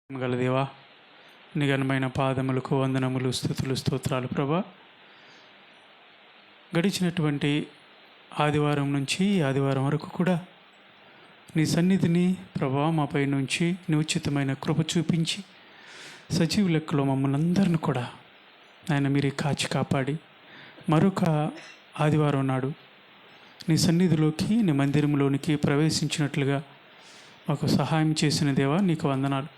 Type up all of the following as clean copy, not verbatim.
గల దేవా, నిఘనమైన పాదములకు వందనములు, స్తుతులు, స్తోత్రాలు ప్రభా. గడిచినటువంటి ఆదివారం నుంచి ఆదివారం వరకు కూడా నీ సన్నిధిని ప్రభా మాపై నుంచి నీ ఉచితమైన కృప చూపించి సజీవ లెక్కలో మమ్మల్ని అందరిని కూడా ఆయన మీరే కాచి కాపాడి మరొక ఆదివారం నాడు నీ సన్నిధిలోకి నీ మందిరంలోనికి ప్రవేశించినట్లుగా మాకు సహాయం చేసిన దేవా నీకు వందనాలు.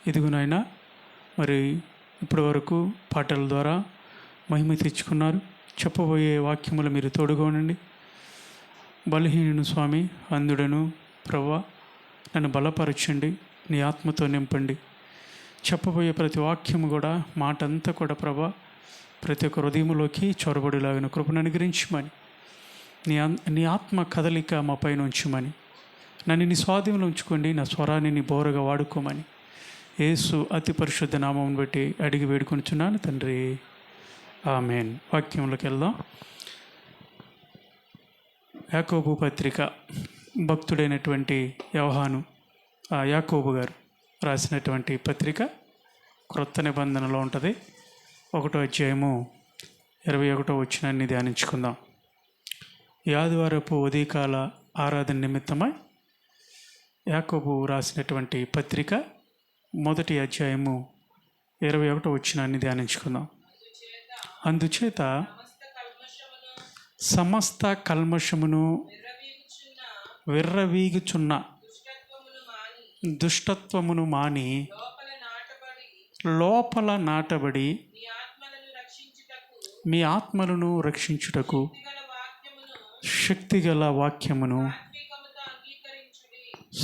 ఇదిగునైనా మరి ఇప్పటి వరకు పాటల ద్వారా మహిమ తెచ్చుకున్నారు. చెప్పబోయే వాక్యములు మీరు తోడుగా ఉండండి. బలహీనుడు స్వామి, అందుడను ప్రవ్వా నన్ను బలపరచండి, నీ ఆత్మతో నింపండి. చెప్పబోయే ప్రతి వాక్యము కూడా మాట అంతా కూడా ప్రభా ప్రతి ఒక్క హృదయంలోకి చొరబడిలాగిన కృపను అనుగ్రహించమని, నీ ఆత్మ కదలిక మా పైన ఉంచమని, నన్ను నీ స్వాధీనంలో ఉంచుకోండి, నా స్వరాన్ని నీ బోరగా వాడుకోమని యేసు అతి పరిశుద్ధ నామం బట్టి అడిగి వేడుకొనిచున్నాను తండ్రి, ఆమేన్. వాక్యంలోకి వెళ్దాం. యాకోబు పత్రిక భక్తుడైనటువంటి యోహాను యాకోబు గారు రాసినటువంటి పత్రిక క్రొత్త నిబంధనలో ఉంటుంది. 1వ అధ్యాయము 21వ వచనాన్ని ధ్యానించుకుందాం. ఈ ఆదివారపు ఉదయకాల ఆరాధన నిమిత్తమై యాకోబు రాసినటువంటి పత్రిక 1వ అధ్యాయము 21వ వచనాన్ని ధ్యానించుకుందాం. అందుచేత సమస్త కల్మషమును విర్రవీగుచున్న దుష్టత్వమును మాని లోపల నాటబడి మీ ఆత్మలను రక్షించుటకు శక్తిగల వాక్యమును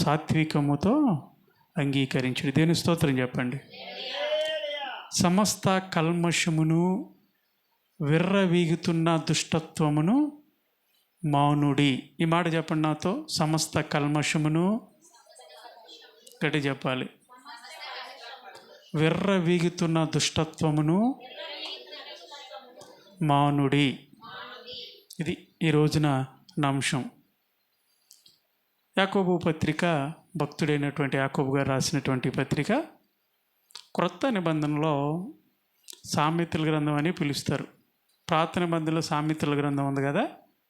సాత్వికముతో అంగీకరించుడి. దేని స్తోత్రం చెప్పండి. సమస్త కల్మషమును విర్రవీగుతున్న దుష్టత్వమును మౌనుడి. ఈ మాట చెప్పండి నాతో. సమస్త కల్మషమును గట్టి చెప్పాలి. విర్రవీగుతున్న దుష్టత్వమును మౌనుడి. ఇది ఈ రోజున నా అంశం. యాకోబు పత్రిక భక్తుడైనటువంటి యాకోబు గారు రాసినటువంటి పత్రిక క్రొత్త నిబంధనలో సామెతల గ్రంథం అని పిలుస్తారు. పాత నిబంధనలో సామెతల గ్రంథం ఉంది కదా,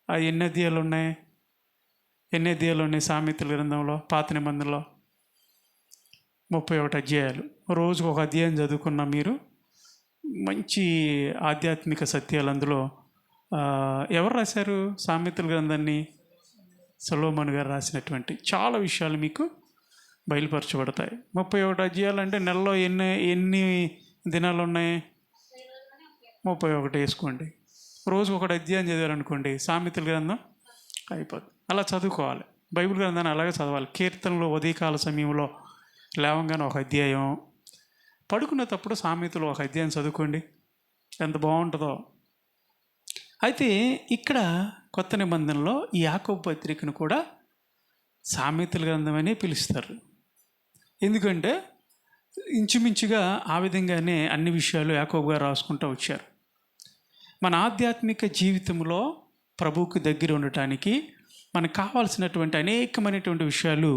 అది ఎన్ని అధ్యాయాలు ఉన్నాయి? సామెతల గ్రంథంలో పాత నిబంధనలో 31 అధ్యాయాలు. రోజుకు ఒక అధ్యాయం చదువుకున్న మీరు మంచి ఆధ్యాత్మిక సత్యాలు అందులో. ఎవరు రాశారు సామెతల గ్రంథాన్ని? సొలొమోను గారు రాసినటువంటి చాలా విషయాలు మీకు బయలుపరచబడతాయి. 31 అధ్యాయాలు అంటే నెలలో ఎన్ని దినాలు ఉన్నాయి? 31 వేసుకోండి. రోజుకు ఒకటి అధ్యాయం చదివారనుకోండి, సామెతల గ్రంథం అయిపోద్ది. అలా చదువుకోవాలి. బైబిల్ గ్రంథాన్ని అలాగే చదవాలి. కీర్తనలో ఉదయకాల సమయంలో లేవంగానే ఒక అధ్యాయం, పడుకునేటప్పుడు సామెతలు ఒక అధ్యాయం చదువుకోండి, ఎంత బాగుంటుందో. అయితే ఇక్కడ కొత్త నిబంధనలో ఈ యాకోబు పత్రికను కూడా సామెతల గ్రంథం అని పిలుస్తారు. ఎందుకంటే ఇంచుమించుగా ఆ విధంగానే అన్ని విషయాలు యాకోబు గారు రాసుకుంటూ వచ్చారు. మన ఆధ్యాత్మిక జీవితంలో ప్రభువుకి దగ్గర ఉండటానికి మనకు కావాల్సినటువంటి అనేకమైనటువంటి విషయాలు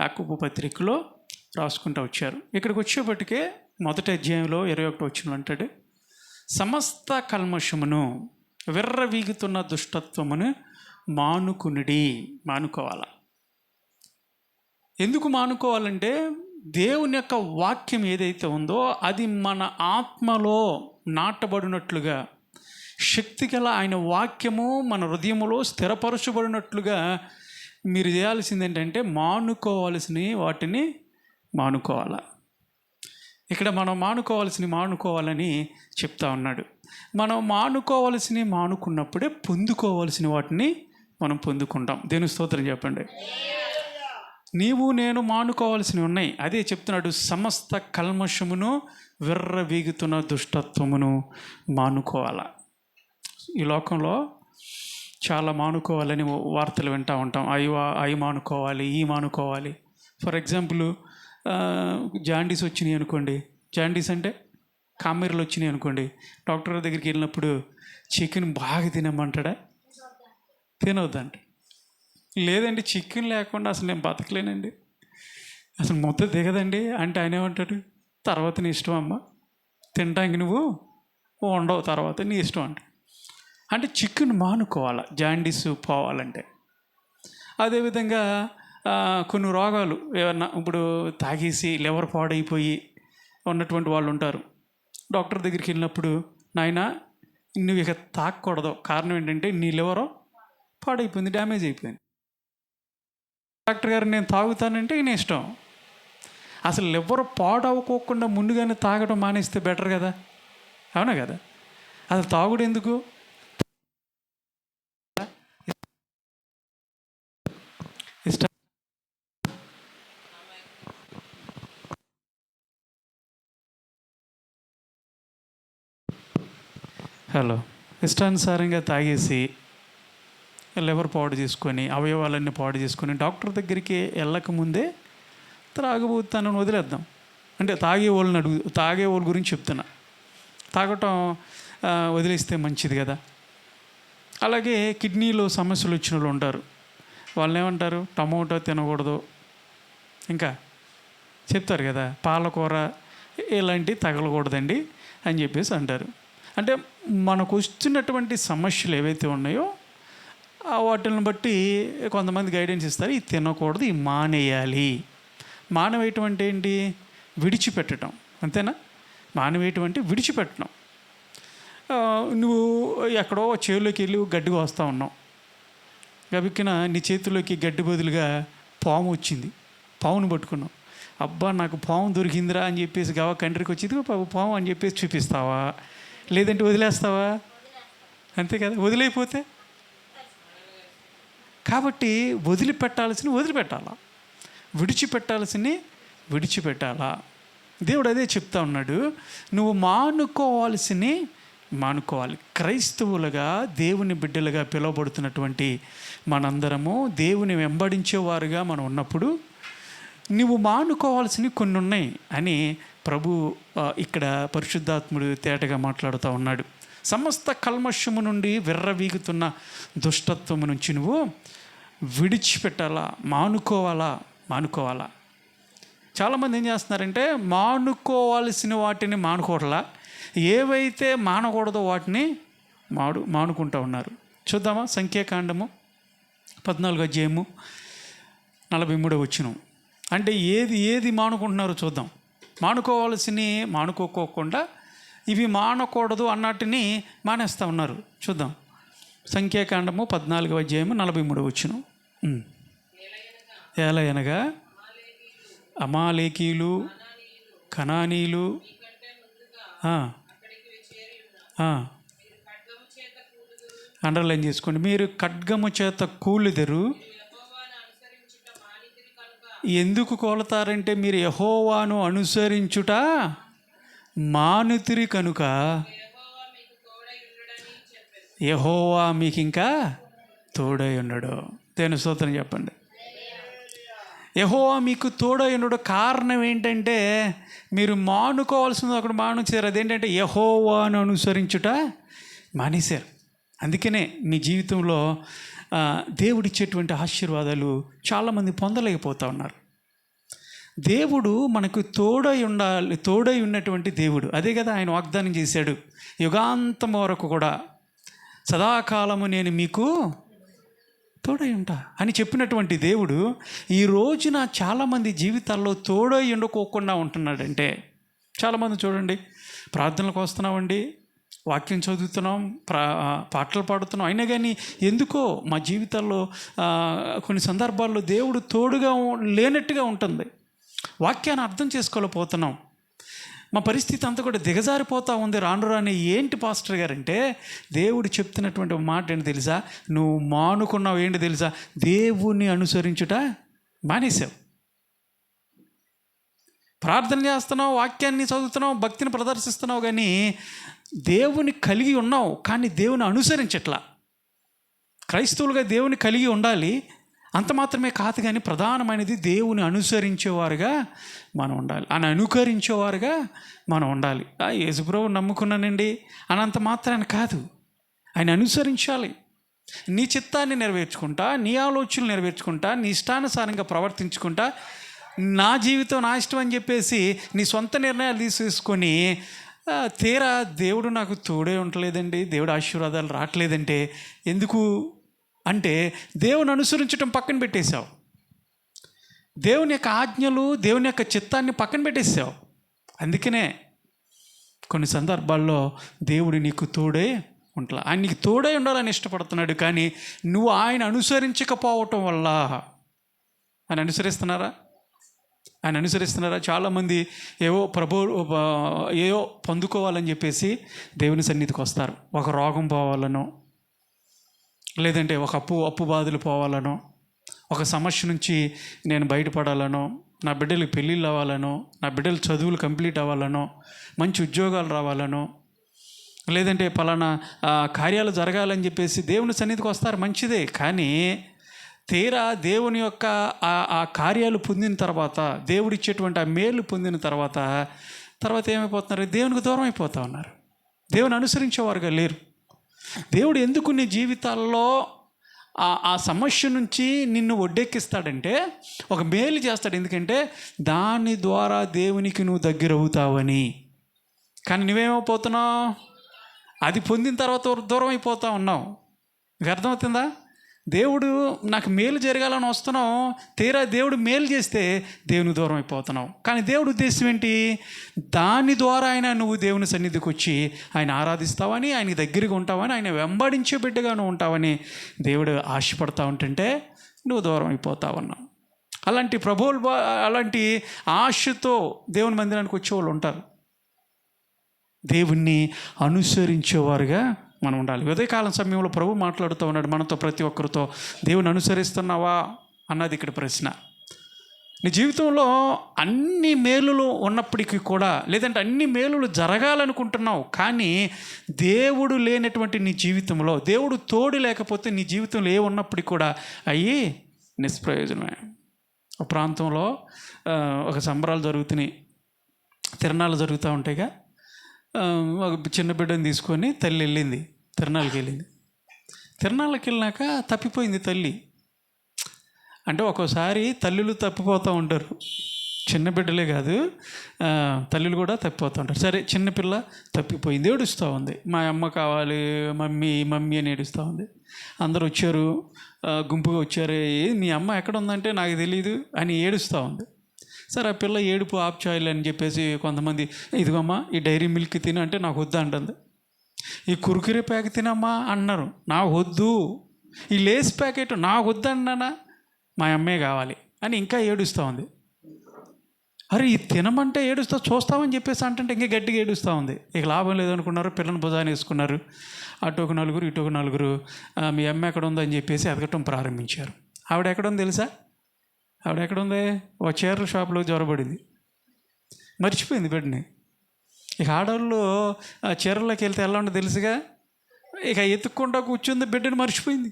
యాకోబు పత్రికలో రాసుకుంటూ వచ్చారు. ఇక్కడికి వచ్చేప్పటికే 1వ అధ్యాయంలో 21వ వచనం అంటాడు, సమస్త కల్మషమును విర్రవీగుతున్న దుష్టత్వమును మానుకోవాలా. ఎందుకు మానుకోవాలంటే దేవుని యొక్క వాక్యం ఏదైతే ఉందో అది మన ఆత్మలో నాటబడినట్లుగా, శక్తిగల ఆయన వాక్యము మన హృదయములో స్థిరపరచబడినట్లుగా మీరు చేయాల్సింది ఏంటంటే మానుకోవాల్సిన వాటిని మానుకోవాలా. ఇక్కడ మనం మానుకోవాలని చెప్తా ఉన్నాడు. మనం మానుకున్నప్పుడే పొందుకోవాల్సిన వాటిని మనం పొందుకుంటాం. దేని స్తోత్రం చెప్పండి. నీవు నేను మానుకోవాల్సినవి ఉన్నాయి. అదే చెప్తున్నాడు, సమస్త కల్మషమును విర్రవీగుతున్న దుష్టత్వమును మానుకోవాలా. ఈ లోకంలో చాలా మానుకోవాలని వార్తలు వింటూ ఉంటాం. అవి మానుకోవాలి, ఈ మానుకోవాలి. ఫర్ ఎగ్జాంపుల్ జాండీస్ వచ్చినాయి అనుకోండి. జాండీస్ అంటే కామెర్లు వచ్చినాయి అనుకోండి. డాక్టర్ దగ్గరికి వెళ్ళినప్పుడు చికెన్ బాగా తినమంటాడా? తినవద్దంట. లేదండి చికెన్ లేకుండా అసలు నేను బతకలేనండి, అసలు ముద్ద దిగదండి అంటే ఆయన ఏమంటాడు, తర్వాత నీ ఇష్టం అమ్మ, తినడానికి నువ్వు ఉండవు, తర్వాత నీ ఇష్టం అంట. అంటే చికెన్ మానుకోవాలి జాండీస్ పోవాలంటే. అదేవిధంగా కొన్ని రోగాలు ఏమన్నా ఇప్పుడు తాగేసి లివర్ పాడైపోయి ఉన్నటువంటి వాళ్ళు ఉంటారు. డాక్టర్ దగ్గరికి వెళ్ళినప్పుడు, నాయన నువ్వు ఇక తాగకూడదు, కారణం ఏంటంటే నీ లివర్ పాడైపోయింది, డ్యామేజ్ అయిపోయింది. డాక్టర్ గారు నేను తాగుతానంటే నీ ఇష్టం. అసలు లివర్ పాడవుకోకుండా ముందుగానే తాగడం మానేస్తే బెటర్ కదా, అవునా కదా? అసలు తాగుడు ఎందుకు? ఇష్టం ఇష్టానుసారంగా తాగేసి లివర్ పాడు చేసుకొని అవయవాలన్నీ పాడు చేసుకొని డాక్టర్ దగ్గరికి వెళ్ళకముందే త్రాగబోతానని వదిలేద్దాం. అంటే తాగే వాళ్ళ గురించి చెప్తున్నా. తాగటం వదిలేస్తే మంచిది కదా. అలాగే కిడ్నీలో సమస్యలు వచ్చిన వాళ్ళు ఉంటారు. వాళ్ళని ఏమంటారు, టమోటా తినకూడదు, ఇంకా చెప్తారు కదా, పాలకూర ఇలాంటివి తగలకూడదండి అని చెప్పేసి అంటారు. అంటే మనకు వస్తున్నటువంటి సమస్యలు ఏవైతే ఉన్నాయో వాటిని బట్టి కొంతమంది గైడెన్స్ ఇస్తారు, ఇది తినకూడదు, ఇది మానేయాలి. మానవేయటం అంటే ఏంటి? విడిచిపెట్టడం, అంతేనా? మానవేయటం అంటే విడిచిపెట్టడం. నువ్వు ఎక్కడో చేలోకి వెళ్ళి గడ్డి వస్తూ ఉన్నావు, గబిక్కిన నీ చేతిలోకి గడ్డి బదులుగా పాము వచ్చింది, పామును పట్టుకున్నావు. అబ్బా నాకు పాము దొరికిందిరా అని చెప్పేసి కంట్రీకి వచ్చింది పాము అని చెప్పేసి చూపిస్తావా, లేదంటే వదిలేస్తావా? అంతే కదా, వదిలేకపోతే. కాబట్టి వదిలిపెట్టాలా, విడిచిపెట్టాలా. దేవుడు అదే చెప్తా ఉన్నాడు, నువ్వు మానుకోవాలి. క్రైస్తవులుగా దేవుని బిడ్డలుగా పిలువబడుతున్నటువంటి మనందరము దేవుని వెంబడించేవారుగా మనం ఉన్నప్పుడు నువ్వు మానుకోవాల్సినవి కొన్ని ఉన్నాయి అని ప్రభు ఇక్కడ పరిశుద్ధాత్ముడు తేటగా మాట్లాడుతూ ఉన్నాడు. సమస్త కల్మషము నుండి విర్రవీగుతున్న దుష్టత్వము నుంచి నువ్వు విడిచిపెట్టాలా, మానుకోవాలా. చాలామంది ఏం చేస్తున్నారంటే మానుకోవాల్సిన వాటిని మానుకోవట్లా, ఏవైతే మానకూడదో వాటిని మానుకుంటూ ఉన్నారు. చూద్దామా, సంఖ్యాకాండము 14వ అధ్యాయము 43వ వచనం. అంటే ఏది మానుకుంటున్నారో చూద్దాం. మానుకోవాల్సినవి మానుకోకుండా ఇవి మానకూడదు అన్నటిని మానేస్తూ ఉన్నారు. చూద్దాం, సంఖ్యాకాండము 14వ అధ్యాయము 43వ వచనం. ఏలయనగా అమాలేకీలు, కనానీయులు అండర్లైన్ చేసుకోండి, మీరు ఖడ్గము చేత కూలుదరు. ఎందుకు కోలతారంటే మీరు యెహోవాను అనుసరించుట మానుతిరి కనుక యెహోవా మీకు ఇంకా తోడై ఉన్నాడు. దేని స్తోత్రం చెప్పండి. యెహోవా మీకు తోడై ఉన్నాడు. కారణం ఏంటంటే మీరు మానుకోవాల్సింది ఒకటి మానుచారు, అదేంటంటే యెహోవాను అనుసరించుట మానేశారు. అందుకనే మీ జీవితంలో దేవుడిచ్చేటువంటి ఆశీర్వాదాలు చాలామంది పొందలేకపోతూ ఉన్నారు. దేవుడు మనకు తోడై ఉన్నటువంటి దేవుడు. అదే కదా ఆయన వాగ్దానం చేశాడు, యుగాంతం వరకు కూడా సదాకాలము నేను మీకు తోడై ఉంటా అని చెప్పినటువంటి దేవుడు ఈ రోజున చాలామంది జీవితాల్లో తోడై ఉండకోకుండా ఉంటున్నాడంటే, చాలామంది చూడండి, ప్రార్థనలకు వస్తున్నామండి, వాక్యం చదువుతున్నాం, పాటలు పాడుతున్నాం, అయినా కానీ ఎందుకో మా జీవితాల్లో కొన్ని సందర్భాల్లో దేవుడు తోడుగా లేనట్టుగా ఉంటుంది. వాక్యాన్ని అర్థం చేసుకోలేకపోతున్నాం. మా పరిస్థితి అంతా కూడా దిగజారిపోతూ ఉంది రాను. ఏంటి పాస్టర్ గారు అంటే, దేవుడు చెప్తున్నటువంటి మాట ఏంటి తెలుసా, నువ్వు మానుకున్నావు ఏంటి తెలుసా, దేవుణ్ణి అనుసరించుట మానేశావు. ప్రార్థన చేస్తున్నావు, వాక్యాన్ని చదువుతున్నావు, భక్తిని ప్రదర్శిస్తున్నావు, కానీ దేవుని కలిగి ఉన్నావు, కానీ దేవుని అనుసరించట్లా. క్రైస్తవులుగా దేవుని కలిగి ఉండాలి, అంత మాత్రమే కాదు, కానీ ప్రధానమైనది దేవుని అనుసరించేవారుగా మనం ఉండాలి, అని అనుకరించేవారుగా మనం ఉండాలి. యేసుప్రభు నమ్ముకున్నానండి అనంత మాత్రాన్ని కాదు, ఆయన అనుసరించాలి. నీ చిత్తాన్ని నెరవేర్చుకుంటా, నీ ఆలోచనలు నెరవేర్చుకుంటా, నీ ఇష్టానుసారంగా ప్రవర్తించుకుంటా నా జీవితం నా ఇష్టం అని చెప్పేసి నీ సొంత నిర్ణయాలు తీసేసుకొని తీరా దేవుడు నాకు తోడే ఉండలేదండి, దేవుడు ఆశీర్వాదాలు రావట్లేదంటే ఎందుకు అంటే దేవుని అనుసరించడం పక్కన పెట్టేశావు. దేవుని యొక్క ఆజ్ఞలు, దేవుని యొక్క చిత్తాన్ని పక్కన పెట్టేసావు. అందుకనే కొన్ని సందర్భాల్లో దేవుడు నీకు తోడే ఉంటలా. ఆయన నీకు తోడే ఉండాలని ఇష్టపడుతున్నాడు, కానీ నువ్వు ఆయన అనుసరించకపోవటం వల్ల. ఆయన అనుసరిస్తున్నారా? చాలామంది ఏవో ఏవో పొందుకోవాలని చెప్పేసి దేవుని సన్నిధికి వస్తారు. ఒక రోగం పోవాలనో, లేదంటే ఒక అప్పు బాధలు పోవాలనో, ఒక సమస్య నుంచి నేను బయటపడాలనో, నా బిడ్డలకు పెళ్ళిళ్ళు అవ్వాలనో, నా బిడ్డల చదువులు కంప్లీట్ అవ్వాలనో, మంచి ఉద్యోగాలు రావాలనో, లేదంటే పలానా కార్యాలు జరగాలని చెప్పేసి దేవుని సన్నిధికి వస్తారు. మంచిదే, కానీ తీరా దేవుని యొక్క ఆ కార్యాలు పొందిన తర్వాత, దేవుడిచ్చేటువంటి ఆ మేలు పొందిన తర్వాత ఏమైపోతున్నారు? దేవునికి దూరం అయిపోతూ ఉన్నారు. దేవుని అనుసరించేవారుగా లేరు. దేవుడు ఎందుకు నీ జీవితాల్లో ఆ సమస్య నుంచి నిన్ను ఒడ్డెక్కిస్తాడంటే ఒక మేలు చేస్తాడు. ఎందుకంటే దాని ద్వారా దేవునికి నువ్వు దగ్గర అవుతావని. కానీ నువ్వేమైపోతున్నావు? అది పొందిన తర్వాత దూరం అయిపోతా ఉన్నావు. మీకు అర్థమవుతుందా? దేవుడు నాకు మేలు జరగాలని వస్తున్నావు, తీరా దేవుడు మేలు చేస్తే దేవునికి దూరం అయిపోతున్నావు. కానీ దేవుడు ఉద్దేశం ఏంటి? దాని ద్వారా నువ్వు దేవుని సన్నిధికి వచ్చి ఆయన ఆరాధిస్తావని, ఆయనకి దగ్గరగా ఉంటావని, ఆయన వెంబడించే బిడ్డగా నువ్వు ఉంటావని దేవుడు ఆశపడతా ఉంటుంటే నువ్వు దూరం అయిపోతా ఉన్నావు. అలాంటి ఆశతో దేవుని మందిరానికి వచ్చేవాళ్ళు ఉంటారు. దేవుణ్ణి అనుసరించేవారుగా మనం ఉండాలి. ఉదయకాలం సమయంలో ప్రభు మాట్లాడుతూ ఉన్నాడు మనతో, ప్రతి ఒక్కరితో. దేవుని అనుసరిస్తున్నావా అన్నది ఇక్కడ ప్రశ్న. నీ జీవితంలో అన్ని మేలులు ఉన్నప్పటికీ కూడా, లేదంటే అన్ని మేలులు జరగాలనుకుంటున్నావు, కానీ దేవుడు లేనటువంటి నీ జీవితంలో, దేవుడు తోడు లేకపోతే నీ జీవితంలో ఏ ఉన్నప్పటికీ కూడా అయ్యి నిష్ప్రయోజనమే. ఒక ప్రాంతంలో ఒక సంబరాలు జరుగుతున్నాయి, తిరణాలు జరుగుతూ ఉంటాయిగా. ఒక చిన్న బిడ్డను తీసుకొని తల్లి వెళ్ళింది, తిరణాలకి వెళ్ళింది. తిరణాలకి వెళ్ళినాక తప్పిపోయింది తల్లి. అంటే ఒక్కోసారి తల్లులు తప్పిపోతూ ఉంటారు, చిన్న బిడ్డలే కాదు తల్లులు కూడా తప్పిపోతూ ఉంటారు. సరే, చిన్నపిల్ల తప్పిపోయింది, ఏడుస్తూ ఉంది. మా అమ్మ కావాలి, మమ్మీ అని ఏడుస్తూ ఉంది. అందరూ వచ్చారు, గుంపుగా వచ్చారు. మీ అమ్మ ఎక్కడ ఉందంటే నాకు తెలీదు అని ఏడుస్తూ ఉంది. సరే, ఆ పిల్ల ఏడుపు ఆప్ చేయాలి అని చెప్పేసి కొంతమంది, ఇదిగమ్మా ఈ డైరీ మిల్క్ తిని అంటే నాకు వద్దు అంటుంది. ఈ కురుకురే ప్యాకెట్ తినమ్మా అన్నారు, నాకు వద్దు. ఈ లేస్ ప్యాకెట్ నాకు వద్దు అన్నానా, మా అమ్మే కావాలి అని ఇంకా ఏడుస్తూ ఉంది. అరే, ఇది తినమంటే చూస్తామని చెప్పేసి అంటే ఇంకా గట్టిగా ఏడుస్తూ ఉంది. ఇక లాభం లేదనుకున్నారు, పిల్లని భుజాన్ని వేసుకున్నారు. అటు ఒక నలుగురు, ఇటు ఒక నలుగురు మీ అమ్మ ఎక్కడ ఉందని చెప్పేసి ఎదగటం ప్రారంభించారు. ఆవిడ ఎక్కడుంది తెలుసా? ఆవిడ ఎక్కడుంది? ఒక చీరల షాప్లో జ్వరపడింది, మర్చిపోయింది బిడ్డని. ఇక ఆడవాళ్ళు చీరల్లోకి వెళ్తే ఎలా ఉండదు తెలుసుగా. ఇక ఎత్తుక్కుంటా కూర్చుంది, బిడ్డని మర్చిపోయింది.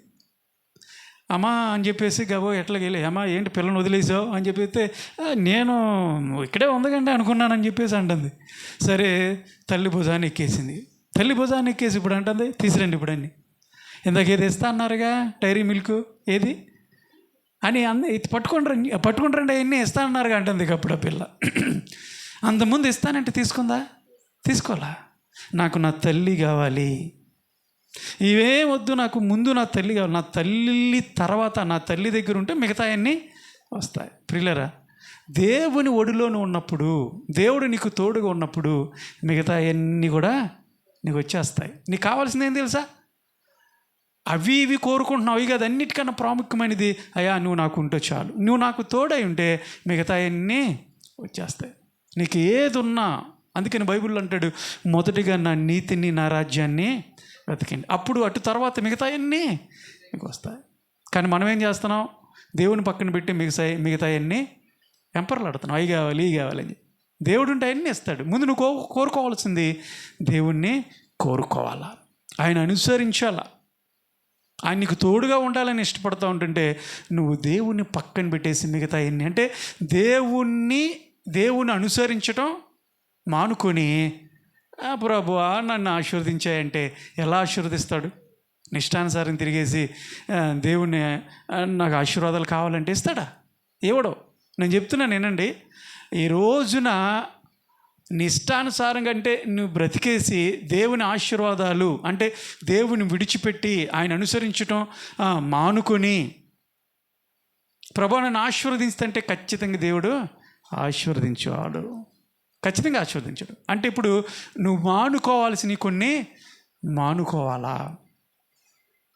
అమ్మా అని చెప్పేసి గబో ఎట్లాగ వెళ్ళి, అమ్మా ఏంటి పిల్లని వదిలేసావు అని చెప్పితే, నేను ఇక్కడే ఉందకండి అనుకున్నానని చెప్పేసి అంటుంది. సరే, తల్లి భుజాన్ని ఎక్కేసింది. తల్లి భుజాన్ని ఎక్కేసి ఇప్పుడు అంటుంది, తీసిరండి ఇప్పుడు అన్ని, ఇందాక ఏది ఇస్తా అన్నారుగా డైరీ మిల్క్, ఏది అని పట్టుకుంటారండి అవన్నీ ఇస్తా అన్నారుగా అంటుంది. అప్పుడు ఆ పిల్ల అంతకుముందు ఇస్తానంటే తీసుకోలా. నాకు నా తల్లి కావాలి, ఇవే వద్దు, నాకు ముందు నా తల్లి కావాలి. నా తల్లి తర్వాత నా తల్లి దగ్గర ఉంటే మిగతా అన్నీ వస్తాయి. ప్రియులరా, దేవుని ఒడిలోను ఉన్నప్పుడు, దేవుడు నీకు తోడుగా ఉన్నప్పుడు మిగతా అన్నీ కూడా నీకు వచ్చేస్తాయి. నీకు కావాల్సింది ఏం తెలుసా? అవి ఇవి కోరుకుంటున్నావు, ఇవి కదా అన్నిటికన్నా ప్రాముఖ్యమైనది. అయ్యా, నువ్వు నాకు ఉంటే చాలు, నువ్వు నాకు తోడై ఉంటే మిగతా అన్నీ వచ్చేస్తాయి. నీకు ఏది ఉన్నా, అందుకని బైబిల్లో అంటాడు, మొదటిగా నా నీతిని నా రాజ్యాన్ని వెతకండి, అప్పుడు అటు తర్వాత మిగతా అన్నీ మీకు వస్తాయి. కానీ మనం ఏం చేస్తున్నాం? దేవుని పక్కన పెట్టి మిగతా అన్నీ వెంపర్లాడుతున్నాం, అవి కావాలి ఇవి కావాలని. దేవుడు ఉంటే అన్నీ ఇస్తాడు. ముందు నువ్వు కోరుకోవాల్సింది దేవుణ్ణి కోరుకోవాలా, ఆయన అనుసరించాలా, ఆయన నీకు తోడుగా ఉండాలని ఇష్టపడుతూ ఉంటుంటే నువ్వు దేవుణ్ణి పక్కన పెట్టేసి మిగతా అన్నీ, అంటే దేవుణ్ణి అనుసరించడం మానుకొని ప్రభువా నన్ను ఆశీర్వదించాయంటే ఎలా ఆశీర్వదిస్తాడు? నిష్టానుసారం తిరిగేసి దేవుణ్ణి నాకు ఆశీర్వాదాలు కావాలంటే ఇస్తాడా? ఎవడో నేను చెప్తున్నాను ఏనండి, ఈ రోజున నీ ఇష్టానుసారంగా అంటే నువ్వు బ్రతికేసి దేవుని ఆశీర్వాదాలు అంటే దేవుని విడిచిపెట్టి ఆయన అనుసరించటం మానుకొని ప్రభువు నన్ను ఆశీర్వదిస్తుంటే ఖచ్చితంగా దేవుడు ఆశీర్వదించేవాడు, ఖచ్చితంగా ఆశీర్వదించాడు. అంటే ఇప్పుడు నువ్వు మానుకోవాల్సినవి కొన్ని మానుకోవాలా,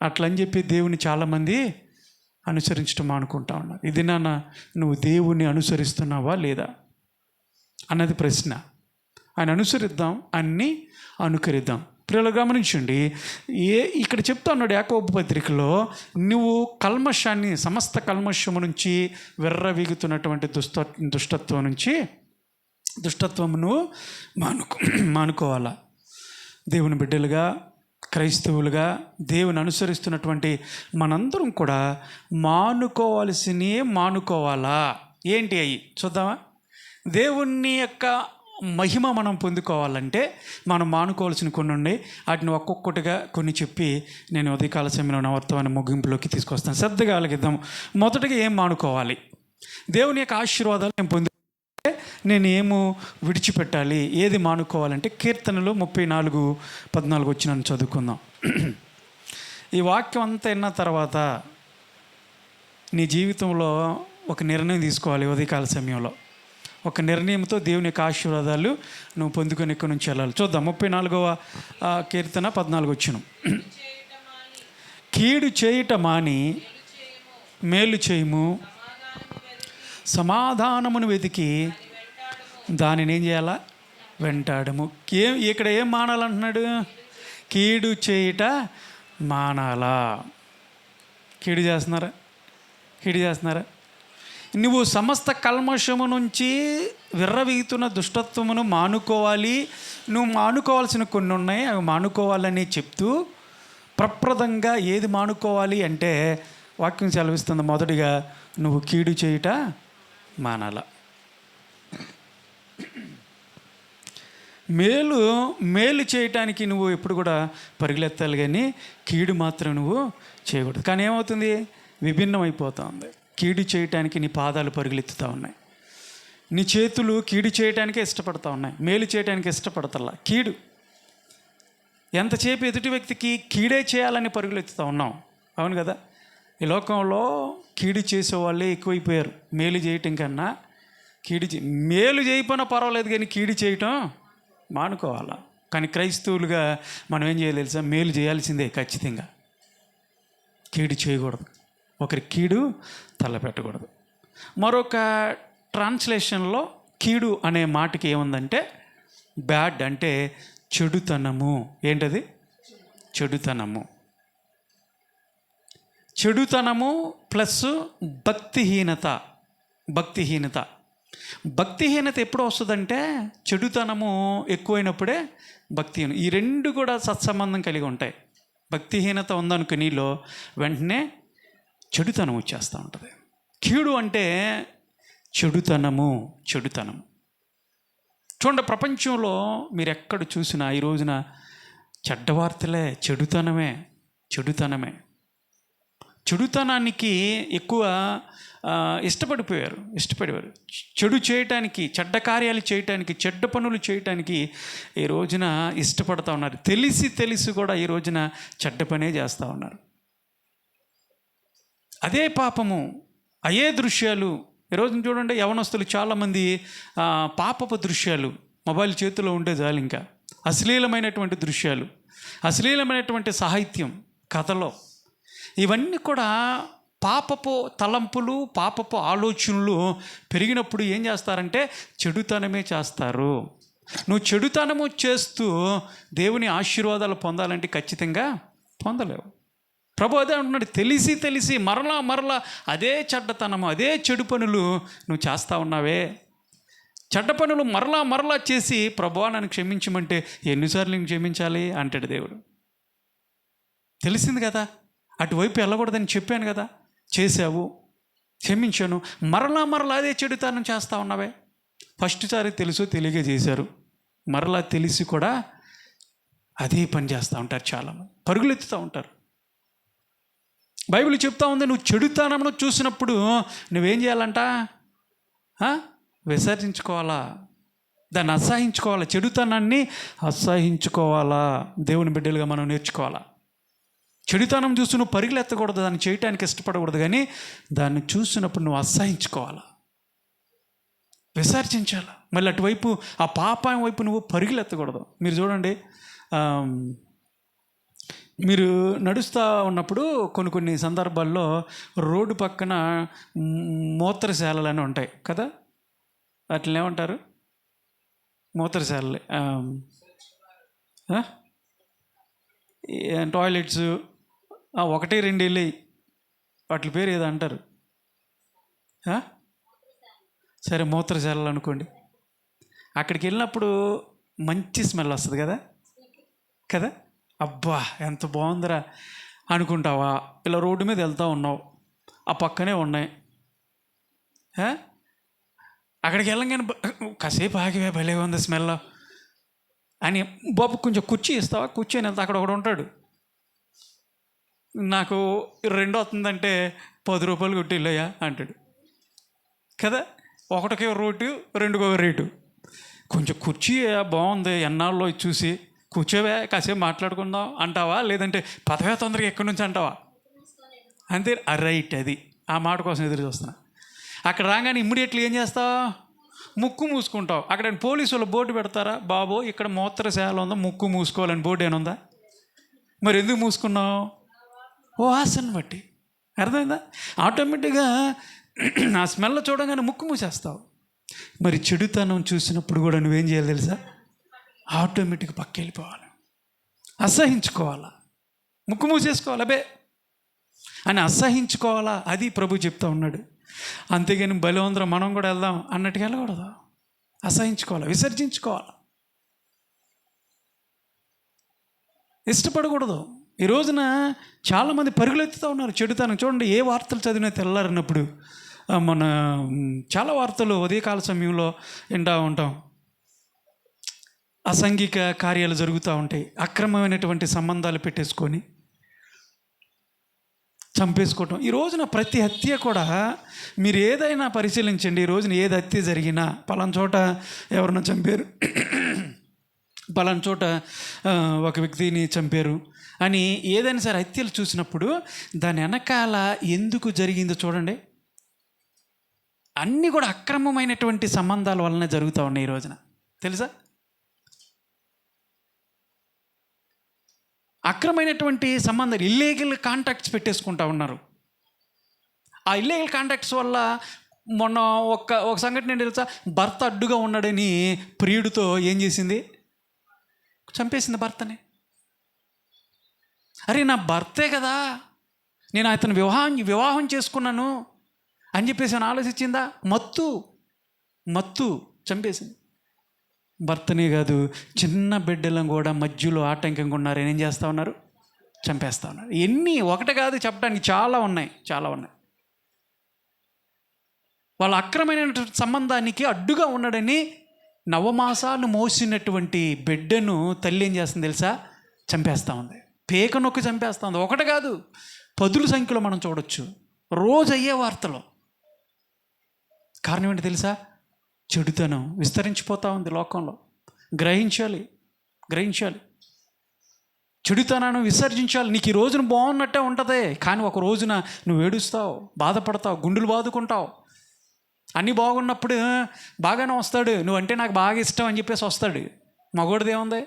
అట్లని చెప్పి దేవుని చాలామంది అనుసరించడం మానుకుంటా ఉన్నారు. ఇది నాన్న నువ్వు దేవుణ్ణి అనుసరిస్తున్నావా లేదా అన్నది ప్రశ్న. ఆయన అనుసరిద్దాం, అన్నీ అనుకరిద్దాం. ప్రియులు గమనించండి, ఇక్కడ చెప్తా ఉన్నాడు యాకోబు పత్రికలో, నువ్వు కల్మషాన్ని సమస్త కల్మషము నుంచి వెర్రవీగుతున్నటువంటి దుష్టత్వమును మానుకోవాలా. దేవుని బిడ్డలుగా, క్రైస్తవులుగా, దేవుని అనుసరిస్తున్నటువంటి మనందరం కూడా మానుకోవాలా. ఏంటి అవి చూద్దామా? దేవుని యొక్క మహిమ మనం పొందుకోవాలంటే మనం మానుకోవాల్సిన కొన్ని ఉన్నాయి. వాటిని ఒక్కొక్కటిగా కొన్ని చెప్పి నేను ఉదయకాల సమయంలో నా వర్తమాన ముగింపులోకి తీసుకొస్తాను. శ్రద్ధగా ఆలకిద్దాం. మొదటగా ఏం మానుకోవాలి? దేవుని యొక్క ఆశీర్వాదాలు నేను పొందుకుంటే నేను ఏమో విడిచిపెట్టాలి, ఏది మానుకోవాలంటే కీర్తనలు 34:14 వచ్చి నన్ను చదువుకుందాం. ఈ వాక్యం అంతా విన్న తర్వాత నీ జీవితంలో ఒక నిర్ణయం తీసుకోవాలి. ఉదయకాల సమయంలో ఒక నిర్ణయంతో దేవుని యొక్క ఆశీర్వాదాలు నువ్వు పొందుకొని ఇక్కడి నుంచి వెళ్ళాలి. చూద్దాం 34వ కీర్తన 14 వచ్చును. కీడు చేయుట మాని మేలు చేయుము, సమాధానమును వెతికి దానిని ఏం చేయాలా? వెంటాడము. ఇక్కడ ఏం మానాలంటున్నాడు? కీడు చేయుట మానాలా. కీడు చేస్తున్నారా? నువ్వు సమస్త కల్మషము నుంచి విర్రవీగుతున్న దుష్టత్వమును మానుకోవాలి. నువ్వు మానుకోవాల్సిన కొన్ని ఉన్నాయి, అవి మానుకోవాలని చెప్తూ ప్రప్రదంగా ఏది మానుకోవాలి అంటే వాక్యం సెలవిస్తుంది. మొదటిగా నువ్వు కీడు చేయుట మానాల. మేలు చేయటానికి నువ్వు ఎప్పుడు కూడా పరుగులెత్తాలి, కానీ కీడు మాత్రం నువ్వు చేయకూడదు. కానీ ఏమవుతుంది? విభిన్నం అయిపోతూ ఉంది. కీడు చేయటానికి నీ పాదాలు పరుగులెత్తుతూ ఉన్నాయి, నీ చేతులు కీడు చేయటానికే ఇష్టపడతా ఉన్నాయి, మేలు చేయడానికి ఇష్టపడతల్లా. కీడు ఎంతసేపు ఎదుటి వ్యక్తికి కీడే చేయాలని పరుగులెత్తుతూ ఉన్నాం. అవును కదా? ఈ లోకంలో కీడు చేసేవాళ్ళే ఎక్కువైపోయారు. మేలు చేయటం కన్నా మేలు చేయకపోయినా పర్వాలేదు, కానీ కీడు చేయటం మానుకోవాలా. కానీ క్రైస్తవులుగా మనం ఏం చేయాలి తెలుసా? మేలు చేయాల్సిందే ఖచ్చితంగా, కీడు చేయకూడదు, ఒకరి కీడు తలపెట్టకూడదు. మరొక ట్రాన్స్లేషన్లో కీడు అనే మాటకి ఏముందంటే బ్యాడ్ అంటే చెడుతనము. ఏంటది? చెడుతనము ప్లస్ భక్తిహీనత ఎప్పుడు వస్తుందంటే చెడుతనము ఎక్కువైనప్పుడే భక్తిహీనం. ఈ రెండు కూడా సత్సంబంధం కలిగి ఉంటాయి. భక్తిహీనత ఉందనుకో నీలో, వెంటనే చెడుతనం వచ్చేస్తూ ఉంటుంది. కీడు అంటే చెడుతనము. చూడండి, ప్రపంచంలో మీరు ఎక్కడ చూసినా ఈ రోజున చెడ్డ వార్తలే, చెడుతనానికి ఎక్కువ ఇష్టపడేవారు. చెడు చేయటానికి, చెడ్డ కార్యాలు చేయటానికి, చెడ్డ పనులు చేయటానికి ఈ రోజున ఇష్టపడుతూ ఉన్నారు. తెలిసి కూడా ఈ రోజున చెడ్డ పనే చేస్తూ ఉన్నారు. అదే పాపము, అయ్యే దృశ్యాలు. ఈరోజు చూడండి, యవనస్తులు చాలామంది పాపపు దృశ్యాలు మొబైల్ చేతిలో ఉండే చాలు, ఇంకా అశ్లీలమైనటువంటి దృశ్యాలు, అశ్లీలమైనటువంటి సాహిత్యం, కథలో, ఇవన్నీ కూడా పాపపు తలంపులు, పాపపు ఆలోచనలు పెరిగినప్పుడు ఏం చేస్తారంటే చెడుతనమే చేస్తారు. నువ్వు చెడుతనము చేస్తూ దేవుని ఆశీర్వాదాలు పొందాలంటే ఖచ్చితంగా పొందలేవు. ప్రభు అదే అంటున్నాడు, తెలిసి మరలా అదే చెడ్డతనము, అదే చెడు పనులు నువ్వు చేస్తూ ఉన్నావే. చెడ్డ పనులు మరలా చేసి ప్రభువా నన్ను క్షమించమంటే ఎన్నిసార్లు నేను క్షమించాలి అంటాడు దేవుడు. తెలిసింది కదా, అటువైపు వెళ్ళకూడదని చెప్పాను కదా, చేసావు, క్షమించాను, మరలా అదే చెడుతనం చేస్తూ ఉన్నావే. ఫస్ట్ సారి తెలియక చేశారు, మరలా తెలిసి కూడా అదే పని చేస్తూ ఉంటారు. చాలామంది పరుగులెత్తుతూ ఉంటారు. బైబిల్ చెప్తా ఉంది, నువ్వు చెడుతనమును చూసినప్పుడు నువ్వేం చేయాలంట? విసర్జించుకోవాలా, దాన్ని అసహించుకోవాలా, చెడుతనాన్ని అసహించుకోవాలా. దేవుని బిడ్డలుగా మనం నేర్చుకోవాలా. చెడుతనం చూసి నువ్వు పరుగులెత్తకూడదు, దాన్ని చేయటానికి ఇష్టపడకూడదు, కానీ దాన్ని చూసినప్పుడు నువ్వు అసహించుకోవాలా, విసర్జించాలి. మళ్ళీ అటువైపు ఆ పాపం వైపు నువ్వు పరుగులెత్తకూడదు. మీరు చూడండి, మీరు నడుస్తూ ఉన్నప్పుడు కొన్ని సందర్భాల్లో రోడ్డు పక్కన మూత్రశాలలు అని ఉంటాయి కదా, వాటిని ఏమంటారు? మూత్రశాలలే, టాయిలెట్స్, 1-2 వెళ్ళి వాటి పేరు ఏదో అంటారు. సరే, మూత్రశాలలు అనుకోండి. అక్కడికి వెళ్ళినప్పుడు మంచి స్మెల్ వస్తుంది కదా కదా. అబ్బా ఎంత బాగుందిరా అనుకుంటావా? ఇలా రోడ్డు మీద వెళ్తూ ఉన్నావు, ఆ పక్కనే ఉన్నాయి. అక్కడికి వెళ్ళంగానే కాసేపు ఆగివే, భలే ఉంది స్మెల్ అని బాబు కొంచెం కుర్చీ ఇస్తావా, కూర్చొని వెళ్తా. అక్కడ ఒకడు ఉంటాడు, నాకు 2 వస్తుందంటే 10 రూపాయలు కొట్టి వెళ్ళయ్యా అంటాడు కదా. 1కి రేటు, 2కి రేటు. కొంచెం కుర్చీ బాగుంది, ఎన్నాళ్ళు చూసి కూర్చోవే కాసేపు మాట్లాడుకుందాం అంటావా, లేదంటే పదవే తొందరగా ఎక్కడి నుంచి అంటావా? అంతే, రైట్. అది ఆ మాట కోసం ఎదురు చూస్తున్నా. అక్కడ రాగానే ఇమ్మీడియట్లీ ఏం చేస్తావు? ముక్కు మూసుకుంటావు. అక్కడ పోలీసు వాళ్ళు బోర్డు పెడతారా, బాబు ఇక్కడ మూత్రశాల ఉందా, ముక్కు మూసుకోవాలని బోర్డు ఏముందా? మరి ఎందుకు మూసుకున్నావు? ఓ వాసన బట్టి. అర్థమైందా? ఆటోమేటిక్గా ఆ స్మెల్ చూడగానే ముక్కు మూసేస్తావు. మరి చెడుతనం చూసినప్పుడు కూడా నువ్వేం చేయాలి తెలుసా? ఆటోమేటిక్గా పక్క వెళ్ళిపోవాలి, అసహించుకోవాలా, ముక్కు మూసేసుకోవాలి అబే అని అసహించుకోవాలా. అది ప్రభు చెప్తా ఉన్నాడు. అంతేగాని బలవంతరం మనం కూడా వెళ్దాం అన్నట్టుగా వెళ్ళకూడదు. అసహించుకోవాలి, విసర్జించుకోవాలి, ఇష్టపడకూడదు. ఈ రోజున చాలామంది పరుగులెత్తుతూ ఉన్నారు చెడుతనం. చూడండి, ఏ వార్తలు చదివినా తెల్లారినప్పుడు మన చాలా వార్తలు ఉదయకాల సమయంలో వింటూ ఉంటాం. అసాంఘిక కార్యాలు జరుగుతూ ఉంటాయి, అక్రమమైనటువంటి సంబంధాలు పెట్టేసుకొని చంపేసుకోవటం. ఈ రోజున ప్రతి హత్య కూడా మీరు ఏదైనా పరిశీలించండి. ఈ రోజున ఏది హత్య జరిగినా పలానా చోట ఎవరినో చంపారు, పలానా చోట ఒక వ్యక్తిని చంపారు అని ఏదైనా సరే హత్యలు చూసినప్పుడు దాని వెనకాల ఎందుకు జరిగిందో చూడండి. అన్నీ కూడా అక్రమమైనటువంటి సంబంధాల వలన జరుగుతూ ఉన్నాయి ఈ రోజున, తెలుసా? అక్రమైనటువంటి సంబంధాలు, ఇల్లీగల్ కాంటాక్ట్స్ పెట్టేసుకుంటూ ఉన్నారు. ఆ ఇల్లీగల్ కాంటాక్ట్స్ వల్ల మొన్న ఒక సంఘటన ఏంటి తెలుసా? భర్త అడ్డుగా ఉన్నాడని ప్రియుడితో ఏం చేసింది? చంపేసింది భర్తని. అరే నా భర్తే కదా, నేను అతను వివాహం చేసుకున్నాను అని చెప్పేసి అని ఆలోచించిందా? మత్తు చంపేసింది. భర్తనే కాదు, చిన్న బిడ్డలను కూడా మధ్యలో ఆటంకంగా ఉన్నారు, ఏం చేస్తూ ఉన్నారు? చంపేస్తూ ఉన్నారు. ఎన్ని ఒకటి కాదు చెప్పడానికి, చాలా ఉన్నాయి. వాళ్ళ అక్రమైన సంబంధానికి అడ్డుగా ఉన్నాడని నవమాసాలు మోసినటువంటి బిడ్డను తల్లి ఏం చేస్తుంది తెలుసా? చంపేస్తూ ఉంది, పేక నొక్కి చంపేస్తూ ఉంది. ఒకటి కాదు, 10 సంఖ్యలో మనం చూడొచ్చు రోజు అయ్యే వార్తలు. కారణం ఏంటి తెలుసా? చెడుతనం విస్తరించిపోతూ ఉంది లోకంలో. గ్రహించాలి. చెడుతనాన్ని విసర్జించాలి. నీకు ఈ రోజున బాగున్నట్టే ఉంటుంది, కానీ ఒక రోజున నువ్వు ఏడుస్తావు, బాధపడతావు, గుండెలు బాదుకుంటావు. అన్నీ బాగున్నప్పుడు బాగానే వస్తాడు, నువ్వంటే నాకు బాగా ఇష్టం అని చెప్పేసి వస్తాడు. మగోడిది ఏముంది?